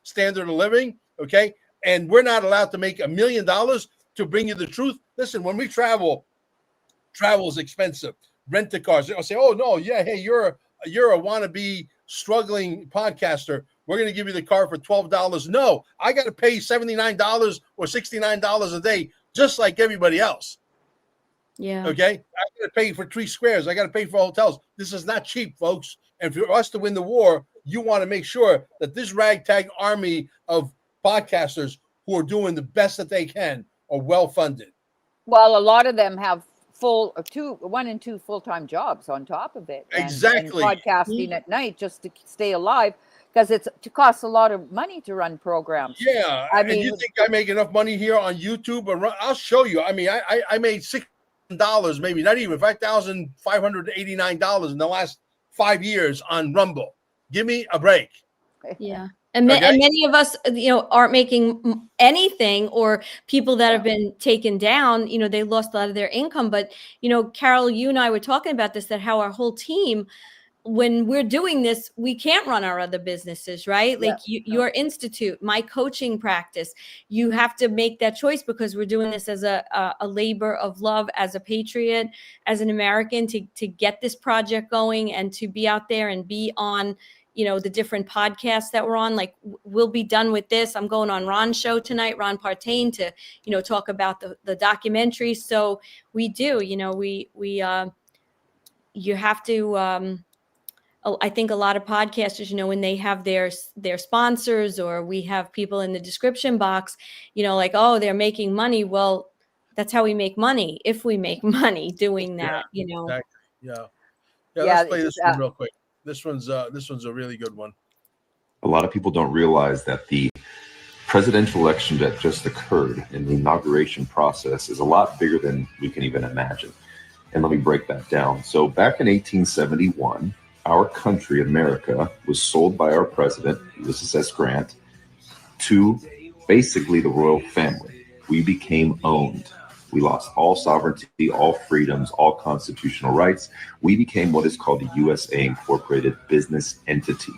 standard of living. Okay, and we're not allowed to make $1 million to bring you the truth. Listen, when we travel is expensive. Rent the cars. They'll say, "Oh no, yeah, hey, you're a wannabe struggling podcaster. We're going to give you the car for $12." No, I got to pay $79 or $69 a day, just like everybody else.
Yeah.
Okay, I got to pay for 3 squares. I got to pay for hotels. This is not cheap, folks. And for us to win the war, you want to make sure that this ragtag army of podcasters who are doing the best that they can are well funded.
Well, a lot of them have 1 and 2 full-time jobs on top of it.
Exactly.
And podcasting at night just to stay alive, because it costs a lot of money to run programs.
Yeah, I mean, you think I make enough money here on YouTube? I'll show you. I mean, I made $6,000, maybe not even $5,589 in the last 5 years on Rumble. Give me a break.
Yeah. And many of us, you know, aren't making anything, or people that have been taken down, you know, they lost a lot of their income. But, you know, Carol, you and I were talking about this, that how our whole team, when we're doing this, we can't run our other businesses, right? Like your institute, my coaching practice, you have to make that choice because we're doing this as a labor of love, as a patriot, as an American, to get this project going and to be out there and be on, you know, the different podcasts that we're on. Like, we'll be done with this. I'm going on Ron's show tonight, Ron Partain, to, you know, talk about the documentary. So we do, you know, you have to, I think a lot of podcasters, you know, when they have their sponsors, or we have people in the description box, you know, like, oh, they're making money. Well, that's how we make money. If we make money doing that, you know.
Exactly. Yeah.
Yeah,
Let's play this one real quick. This one's a really good one.
A lot of people don't realize that the presidential election that just occurred in the inauguration process is a lot bigger than we can even imagine. And let me break that down. So back in 1871, our country, America, was sold by our president, Ulysses S. Grant, to basically the royal family. We became owned. We lost all sovereignty, all freedoms, all constitutional rights. We became what is called a USA Incorporated business entity.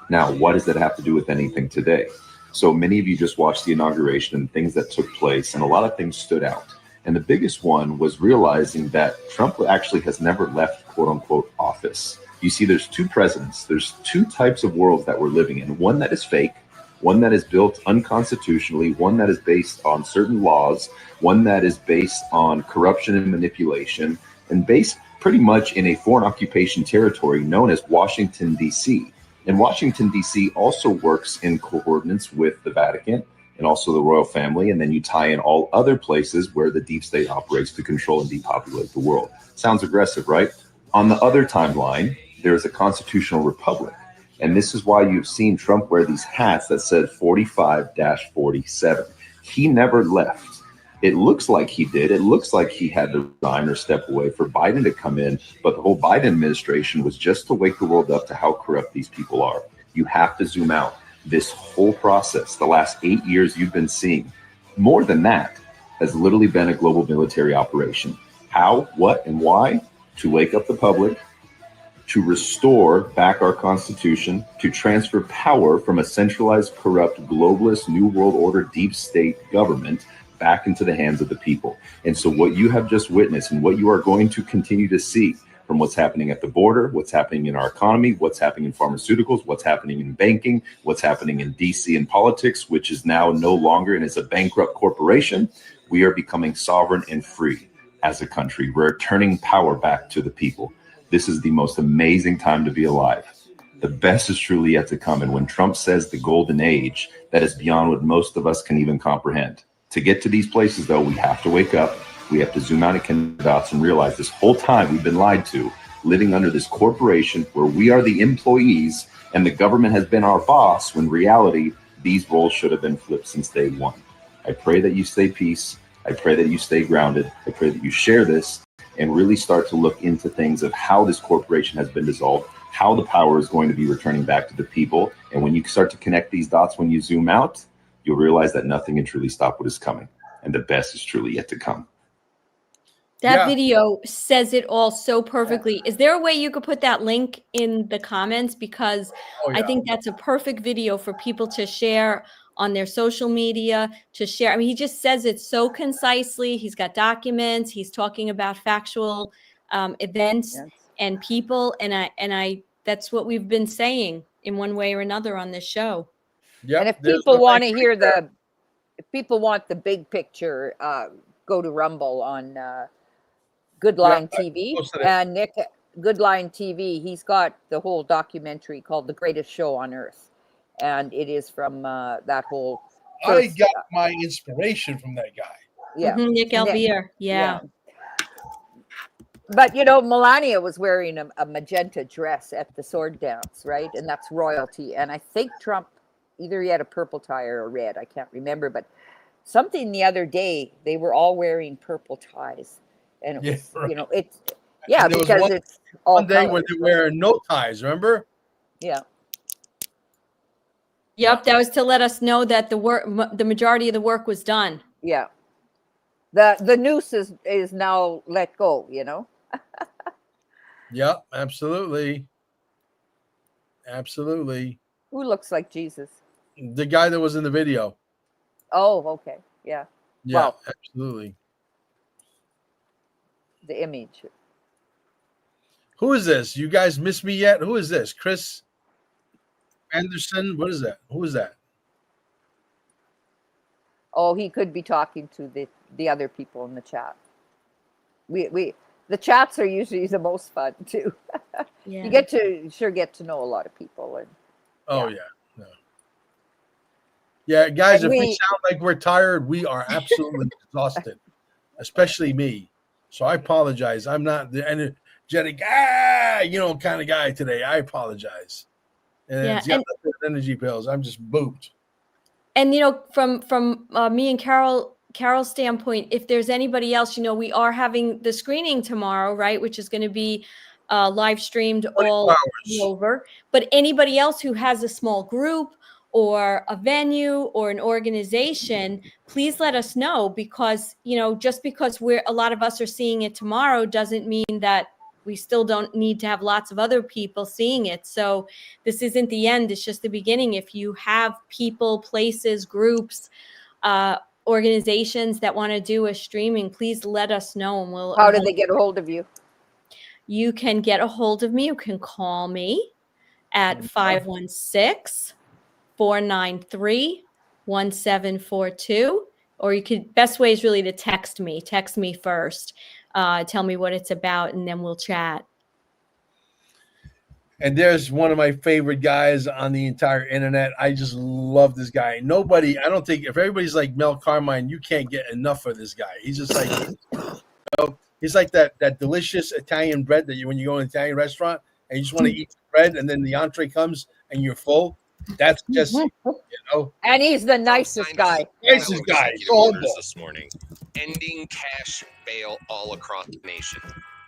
Now, what does that have to do with anything today? So many of you just watched the inauguration and things that took place, and a lot of things stood out. And the biggest one was realizing that Trump actually has never left, quote unquote, office. You see, there's two presidents. There's two types of worlds that we're living in. One that is fake, one that is built unconstitutionally, one that is based on certain laws, one that is based on corruption and manipulation, and based pretty much in a foreign occupation territory known as Washington, D.C. And Washington, D.C. also works in coordinates with the Vatican and also the royal family. And then you tie in all other places where the deep state operates to control and depopulate the world. Sounds aggressive, right? On the other timeline, there's a constitutional republic. And this is why you've seen Trump wear these hats that said 45-47. He never left. It looks like he did. It looks like he had to resign or step away for Biden to come in. But the whole Biden administration was just to wake the world up to how corrupt these people are. You have to zoom out. This whole process, the last 8 years you've been seeing, more than that, has literally been a global military operation. How, what, and why? To wake up the public, to restore back our Constitution, to transfer power from a centralized, corrupt, globalist, New World Order, deep state government back into the hands of the people. And so what you have just witnessed and what you are going to continue to see from what's happening at the border, what's happening in our economy, what's happening in pharmaceuticals, what's happening in banking, what's happening in DC and politics, which is now no longer and is a bankrupt corporation, we are becoming sovereign and free as a country. We're turning power back to the people. This is the most amazing time to be alive. The best is truly yet to come. And when Trump says the golden age, that is beyond what most of us can even comprehend. To get to these places, though, we have to wake up. We have to zoom out and connect the dots and realize this whole time we've been lied to, living under this corporation where we are the employees and the government has been our boss, when reality, these roles should have been flipped since day one. I pray that you stay peace. I pray that you stay grounded. I pray that you share this and really start to look into things of how this corporation has been dissolved, how the power is going to be returning back to the people. And when you start to connect these dots, when you zoom out, you'll realize that nothing can truly stop what is coming. And the best is truly yet to come.
That video says it all so perfectly. Is there a way you could put that link in the comments? Because I think that's a perfect video for people to share on their social media, to share. I mean, he just says it so concisely. He's got documents. He's talking about factual events and people. And I that's what we've been saying in one way or another on this show.
Yeah.
And if people want to hear if people want the big picture, go to Rumble on Good Line TV. And Nick, Good Line TV, he's got the whole documentary called The Greatest Show on Earth. And it is from that whole.
I got my inspiration from that guy.
Yeah.
Nick Alvear. Yeah.
But, you know, Melania was wearing a magenta dress at the sword dance, right? And that's royalty. And I think Trump, either he had a purple tie or a red, I can't remember. But something the other day, they were all wearing purple ties. And it was, you know, it's, because it's all
one day when they wear no ties, remember?
Yeah.
Yep, that was to let us know that the majority of the work was done.
Yeah. The noose is now let go, you know?
Yeah, absolutely. Absolutely.
Who looks like Jesus?
The guy that was in the video.
Oh, okay. Yeah.
Yeah,
well,
absolutely.
The image.
Who is this? You guys miss me yet? Who is this? Chris Anderson? What is that? Who is that?
Oh, he could be talking to the other people in the chat. The chats are usually the most fun too.
Yeah.
You get to know a lot of people. And
yeah, guys, if we sound like we're tired, we are absolutely exhausted. especially me. So I apologize. I'm not the energetic, kind of guy today. I apologize. And it's got energy pills. I'm just booped.
And from me and Carol's standpoint, if there's anybody else, we are having the screening tomorrow, right? Which is going to be live streamed all over. But anybody else who has a small group or a venue or an organization, please let us know, because just because a lot of us are seeing it tomorrow doesn't mean that we still don't need to have lots of other people seeing it. So this isn't the end. It's just the beginning. If you have people, places, groups, organizations that want to do a streaming, please let us know. And
How do they get a hold of you?
You can get a hold of me. You can call me at 516-493-1742. Or best way is really to text me. Text me first. Tell me what it's about, and then we'll chat.
And there's one of my favorite guys on the entire internet. I just love this guy. I don't think, if everybody's like Mel Carmine, you can't get enough of this guy. He's just like, he's like that delicious Italian bread that when you go to an Italian restaurant and you just want to eat the bread and then the entree comes and you're full. That's just,
And he's the nicest guy.
Nicest guy.
This morning, ending cash bail all across the nation.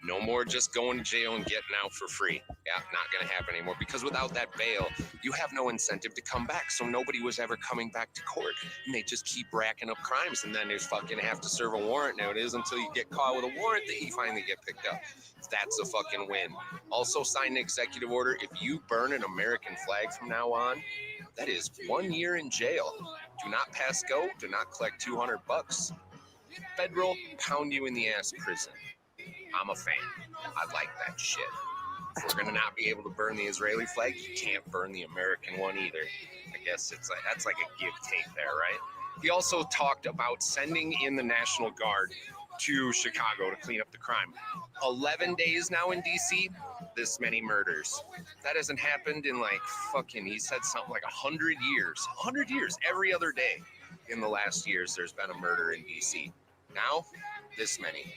No more just going to jail and getting out for free. Yeah, not going to happen anymore, because without that bail, you have no incentive to come back. So nobody was ever coming back to court, and they just keep racking up crimes, and then they fucking have to serve a warrant nowadays until you get caught with a warrant that you finally get picked up. That's a fucking win. Also, sign an executive order. If you burn an American flag from now on, that is 1 year in jail. Do not pass go. Do not collect $200. Federal pound you in the ass prison. I'm a fan. I like that shit. If we're gonna not be able to burn the Israeli flag, you can't burn the American one either. I guess that's like a give take there, right? He also talked about sending in the National Guard to Chicago to clean up the crime. 11 days now in DC, this many murders. That hasn't happened in he said something like 100 years. 100 years, every other day in the last years there's been a murder in DC. Now, this many.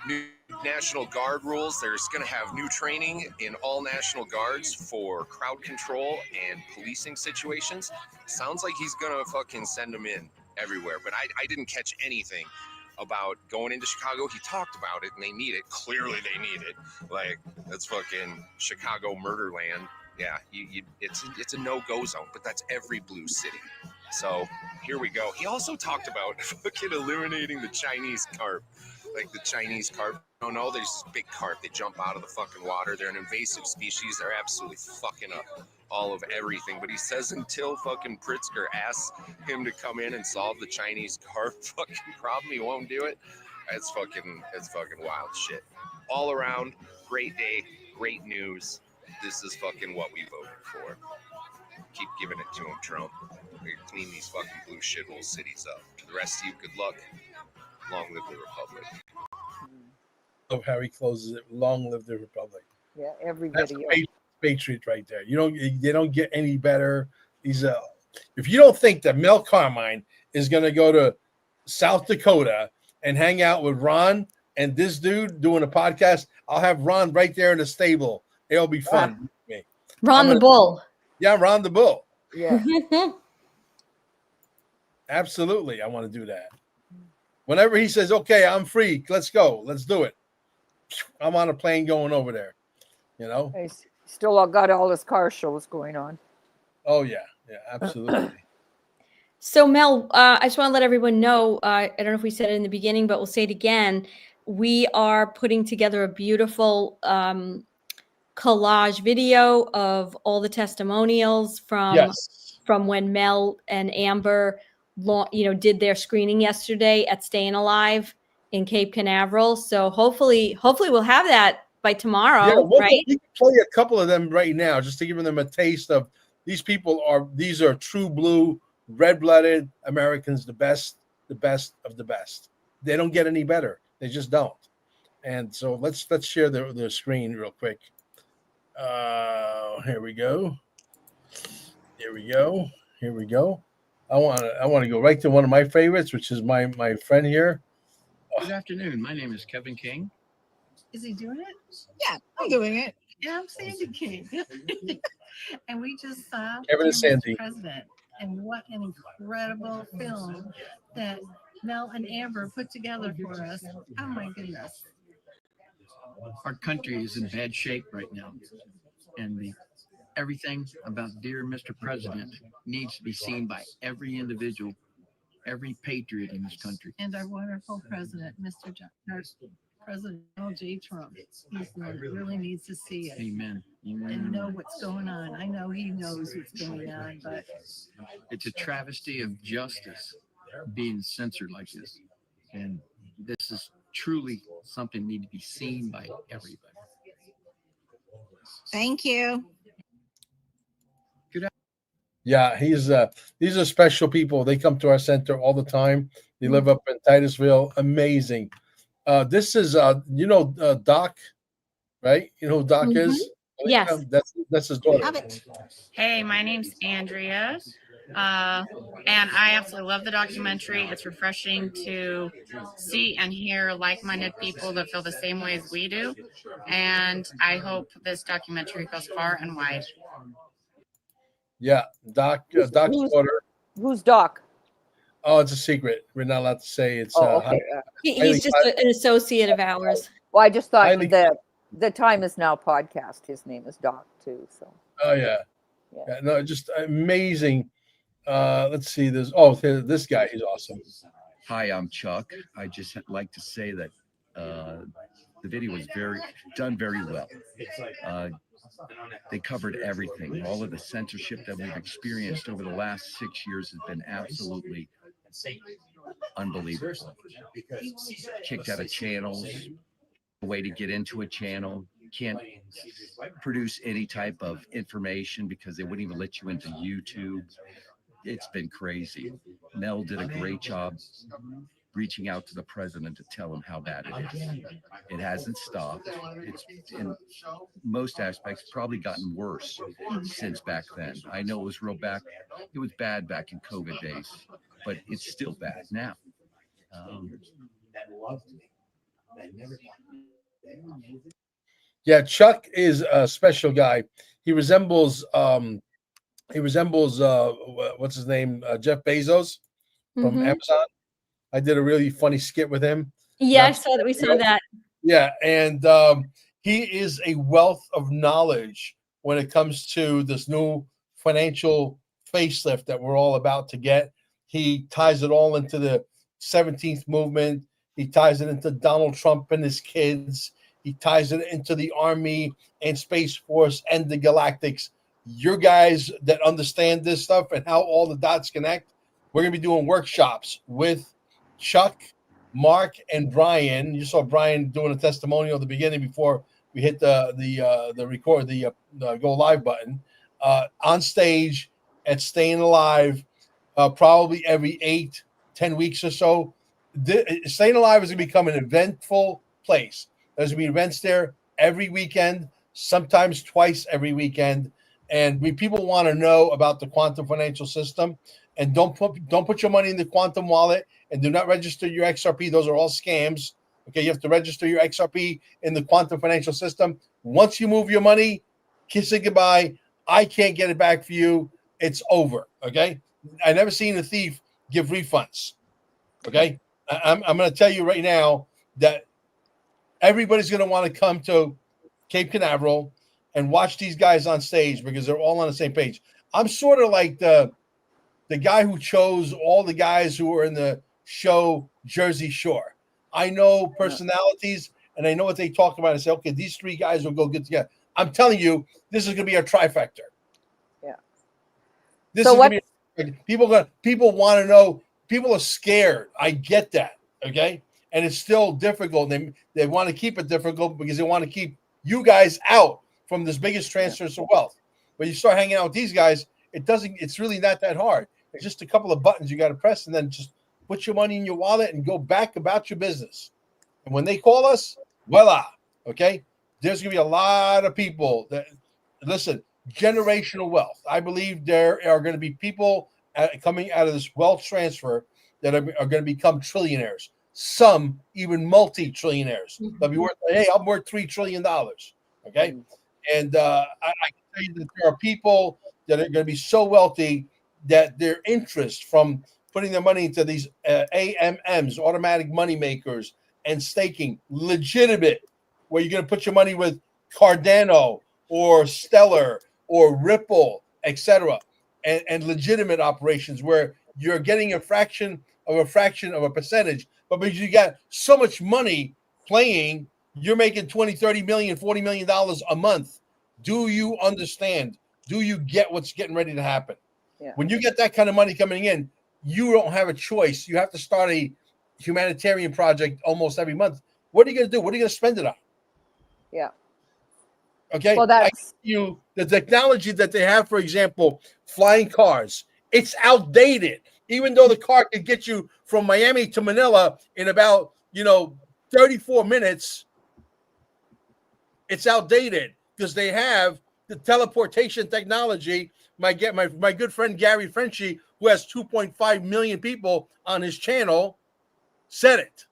New National Guard rules. There's going to have new training in all National Guards for crowd control and policing situations. Sounds like he's going to fucking send them in everywhere, but I didn't catch anything about going into Chicago. He talked about it, and they need it. Clearly they need it. That's fucking Chicago murder land. Yeah, it's a no-go zone, but that's every blue city. So here we go. He also talked about fucking eliminating the Chinese carp. The Chinese carp. No, there's this big carp. They jump out of the fucking water. They're an invasive species. They're absolutely fucking up all of everything. But he says until fucking Pritzker asks him to come in and solve the Chinese carp fucking problem, he won't do it. It's fucking wild shit. All around, great day, great news. This is fucking what we voted for. Keep giving it to him, Trump. We clean these fucking blue shithole cities up. To the rest of you, good luck. Long live the Republic.
Oh, Harry closes it. Long live the Republic.
Yeah, everybody.
That's a patriot right there. They don't get any better. If you don't think that Mel Carmine is going to go to South Dakota and hang out with Ron and this dude doing a podcast, I'll have Ron right there in the stable. It'll be fun.
Ron the Bull.
Yeah, Ron the Bull.
Yeah.
Absolutely. I want to do that. Whenever he says, okay, I'm free, let's go. Let's do it. I'm on a plane going over there.
He's still got all his car shows going on.
Oh, yeah. Yeah, absolutely.
So, Mel, I just want to let everyone know, I don't know if we said it in the beginning, but we'll say it again. We are putting together a beautiful collage video of all the testimonials from when Mel and Amber did their screening yesterday at Staying Alive in Cape Canaveral. So hopefully we'll have that by tomorrow, right?
We can play a couple of them right now just to give them a taste of these are true blue, red-blooded Americans, the best of the best. They don't get any better. They just don't. And so let's share the screen real quick. Here we go. I want to go right to one of my favorites, which is my friend here.
Good afternoon. My name is Kevin King.
Is he doing it? Yeah, I'm doing it. Yeah, I'm Sandy King. And we just saw
Kevin and
Dear
Sandy.
Mr. President. And what an incredible film that Mel and Amber put together for us. Oh my goodness.
Our country is in bad shape right now. And everything about Dear Mr. President needs to be seen by every individual, every patriot in this country.
And our wonderful president, our President Donald J. Trump. He's the one that really needs to see it.
Amen.
And know what's going on. I know he knows what's going on, but
It's a travesty of justice being censored like this. And this is truly something that needs to be seen by everybody.
thank you.
Yeah, these are special people. They come to our center all the time. They live up in Titusville. Amazing. This is Doc, right? You know who Doc is?
Yes.
That's his daughter.
Love it.
Hey, my name's Andrea, and I absolutely love the documentary. It's refreshing to see and hear like-minded people that feel the same way as we do, and I hope this documentary goes far and wide.
Yeah, Doc's daughter.
Who's Doc?
Oh, it's a secret. We're not allowed to say. It's
Okay.
He's just an associate of ours.
Well, I just thought
highly-
the Time Is Now podcast. His name is Doc too. So.
Oh yeah.
Yeah.
Yeah, no, just amazing. Let's see. This guy. He's awesome.
Hi, I'm Chuck. I just like to say that the video was done very well. They covered everything. All of the censorship that we've experienced over the last 6 years has been absolutely unbelievable. Kicked out of channels, a way to get into a channel. Can't produce any type of information because they wouldn't even let you into YouTube. It's been crazy. Mel did a great job reaching out to the president to tell him how bad it is. It hasn't stopped. It's in most aspects probably gotten worse since back then. I know it was it was bad back in COVID days, but it's still bad now.
Yeah, Chuck is a special guy. He resembles what's his name? Jeff Bezos from Amazon. I did a really funny skit with him.
Yeah, I saw that. We saw that.
Yeah, and he is a wealth of knowledge when it comes to this new financial facelift that we're all about to get. He ties it all into the 17th movement. He ties it into Donald Trump and his kids. He ties it into the Army and Space Force and the Galactics. Your guys that understand this stuff and how all the dots connect, we're going to be doing workshops with Chuck, Mark, and Brian. You saw Brian doing a testimonial at the beginning before we hit the go live button on stage at Staying Alive, probably every 8-10 weeks or so. Staying Alive is going to become an eventful place. There's going to be events there every weekend, sometimes twice every weekend. And people want to know about the quantum financial system. And don't put your money in the quantum wallet, and do not register your XRP. Those are all scams. Okay, you have to register your XRP in the quantum financial system. Once you move your money, kiss it goodbye. I can't get it back for you. It's over. Okay, I never seen a thief give refunds. Okay, I'm going to tell you right now that everybody's going to want to come to Cape Canaveral and watch these guys on stage because they're all on the same page. I'm sort of like the guy who chose all the guys who were in the show Jersey Shore. I know personalities and I know what they talk about. I say, okay, these three guys will go good together. I'm telling you, this is going to be a trifecta.
Yeah.
This is going to be people want to know. People are scared. I get that. Okay. And it's still difficult. They want to keep it difficult because they want to keep you guys out from this biggest transfers of wealth. But you start hanging out with these guys, it's really not that hard. It's just a couple of buttons you got to press and then just put your money in your wallet and go back about your business. And when they call us, voila, okay? There's going to be a lot of people that, listen, generational wealth. I believe there are going to be people coming out of this wealth transfer that are going to become trillionaires. some even multi-trillionaires. They'll be worth, hey, I'm worth $3 trillion. Okay. And I can tell you that there are people that are going to be so wealthy that their interest from putting their money into these AMMs, automatic money makers, and staking, legitimate, where you're going to put your money with Cardano or Stellar or Ripple, etc., and legitimate operations where you're getting a fraction of a percentage, but because you got so much money playing, you're making 20, 30 million, $40 million a month. Do you understand? Do you get what's getting ready to happen?
Yeah.
When you get that kind of money coming in, you don't have a choice. You have to start a humanitarian project almost every month. What are you going to do? What are you going to spend it on?
Yeah.
Okay.
Well, that's
the technology that they have, for example, flying cars. It's outdated. Even though the car could get you from Miami to Manila in about 34 minutes, it's outdated because they have the teleportation technology. My good friend Gary Frenchy, who has 2.5 million people on his channel, said it.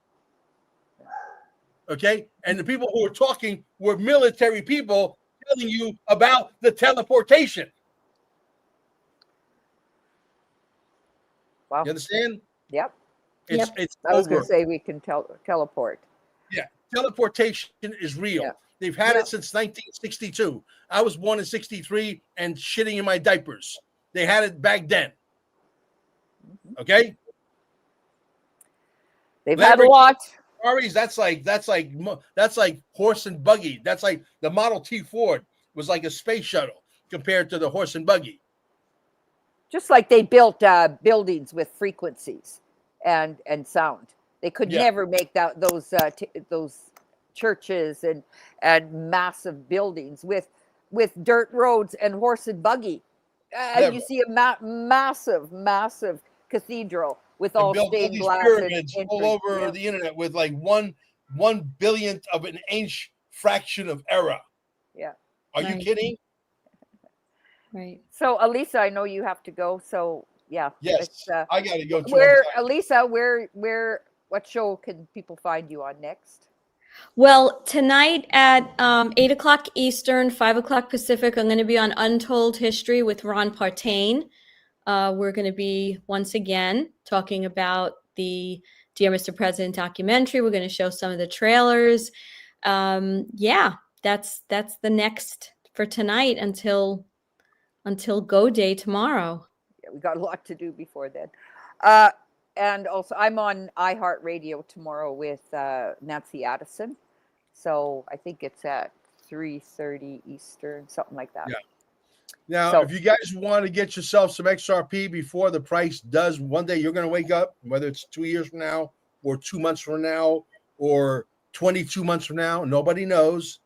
Okay, and the people who were talking were military people telling you about the teleportation.
Wow.
You understand?
Yep.
It's
I was going
over.
to say we can teleport.
Yeah, teleportation is real.
Yeah.
They've had it since 1962. I was born in 63 and shitting in my diapers. They had it back then. Okay?
They've had a lot.
Ferraris, that's like horse and buggy. That's like the Model T Ford was like a space shuttle compared to the horse and buggy.
Just like they built buildings with frequencies and sound. They could never make those churches and massive buildings with dirt roads and horse and buggy. You see a massive cathedral with all stained glass
pyramids
and
all over the internet with like one billionth of an inch fraction of error.
Yeah.
Are you kidding?
Right.
So, Elisa, I know you have to go. So, yeah.
Yes, I got to go.
Elisa, what show can people find you on next?
Well, tonight at 8 o'clock Eastern, 5 o'clock Pacific, I'm going to be on Untold History with Ron Partain. We're going to be, once again, talking about the Dear Mr. President documentary. We're going to show some of the trailers. Yeah, that's the next for tonight until Go Day tomorrow.
Yeah, we got a lot to do before then. And also, I'm on iHeartRadio tomorrow with Nancy Addison. So I think it's at 3:30 Eastern, something like that.
Yeah. Now, if you guys want to get yourself some XRP before the price does, one day you're going to wake up, whether it's 2 years from now or 2 months from now or 22 months from now, nobody knows.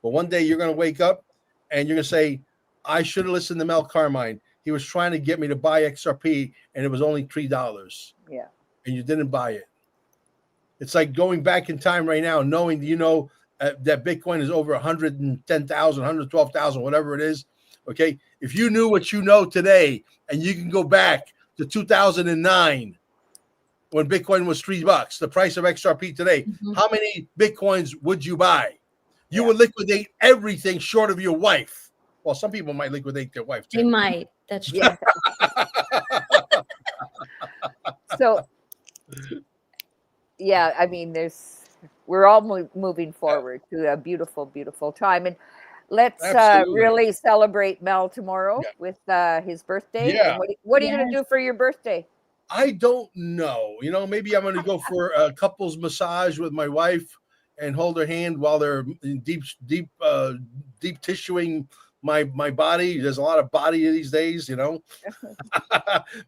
But one day you're going to wake up and you're going to say, I should have listened to Mel Carmine. He was trying to get me to buy XRP and it was only $3.
Yeah.
And you didn't buy it. It's like going back in time right now, knowing, that Bitcoin is over 110,000, 112,000, whatever it is. Okay. If you knew what you know today and you can go back to 2009 when Bitcoin was $3, the price of XRP today, how many Bitcoins would you buy? You would liquidate everything short of your wife. Well, some people might liquidate their wife too.
They might. That's true.
So, yeah, I mean, we're all moving forward to a beautiful, beautiful time. And let's really celebrate Mel tomorrow with his birthday.
Yeah.
And what are you going to do for your birthday?
I don't know. Maybe I'm going to go for a couples massage with my wife and hold her hand while they're deep tissuing my body. There's a lot of body these days,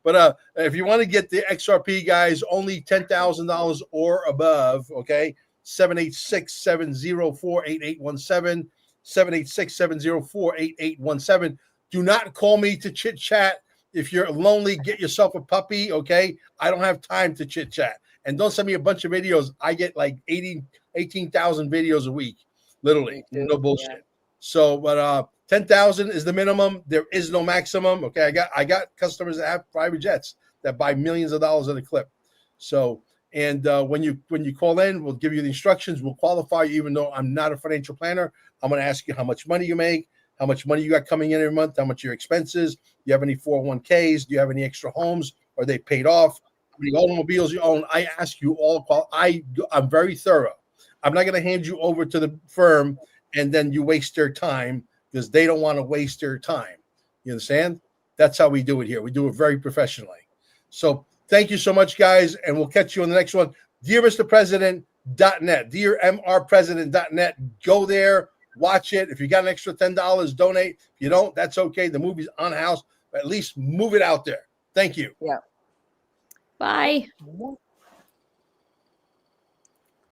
But if you want to get the XRP, guys, only $10,000 or above, okay? 786-704-8817, 786-704-8817. Do not call me to chit chat. If you're lonely, get yourself a puppy, okay? I don't have time to chit chat. And don't send me a bunch of videos. I get like 18,000 videos a week, literally. No bullshit. Yeah. So, but 10,000 is the minimum. There is no maximum. Okay, I got customers that have private jets that buy millions of dollars at a clip. So And when you call in, we'll give you the instructions. We'll qualify you, even though I'm not a financial planner. I'm going to ask you how much money you make, how much money you got coming in every month, how much your expenses. Do you have any 401ks? Do you have any extra homes? Are they paid off? How many automobiles you own? I ask you all. I'm very thorough. I'm not going to hand you over to the firm and then you waste their time because they don't want to waste their time. You understand? That's how we do it here. We do it very professionally. So thank you so much, guys, and we'll catch you on the next one. DearMrPresident.net, DearMrPresident.net. Go there, watch it. If you got an extra $10, donate. If you don't, that's okay. The movie's on house. But at least move it out there. Thank you.
Yeah.
Bye.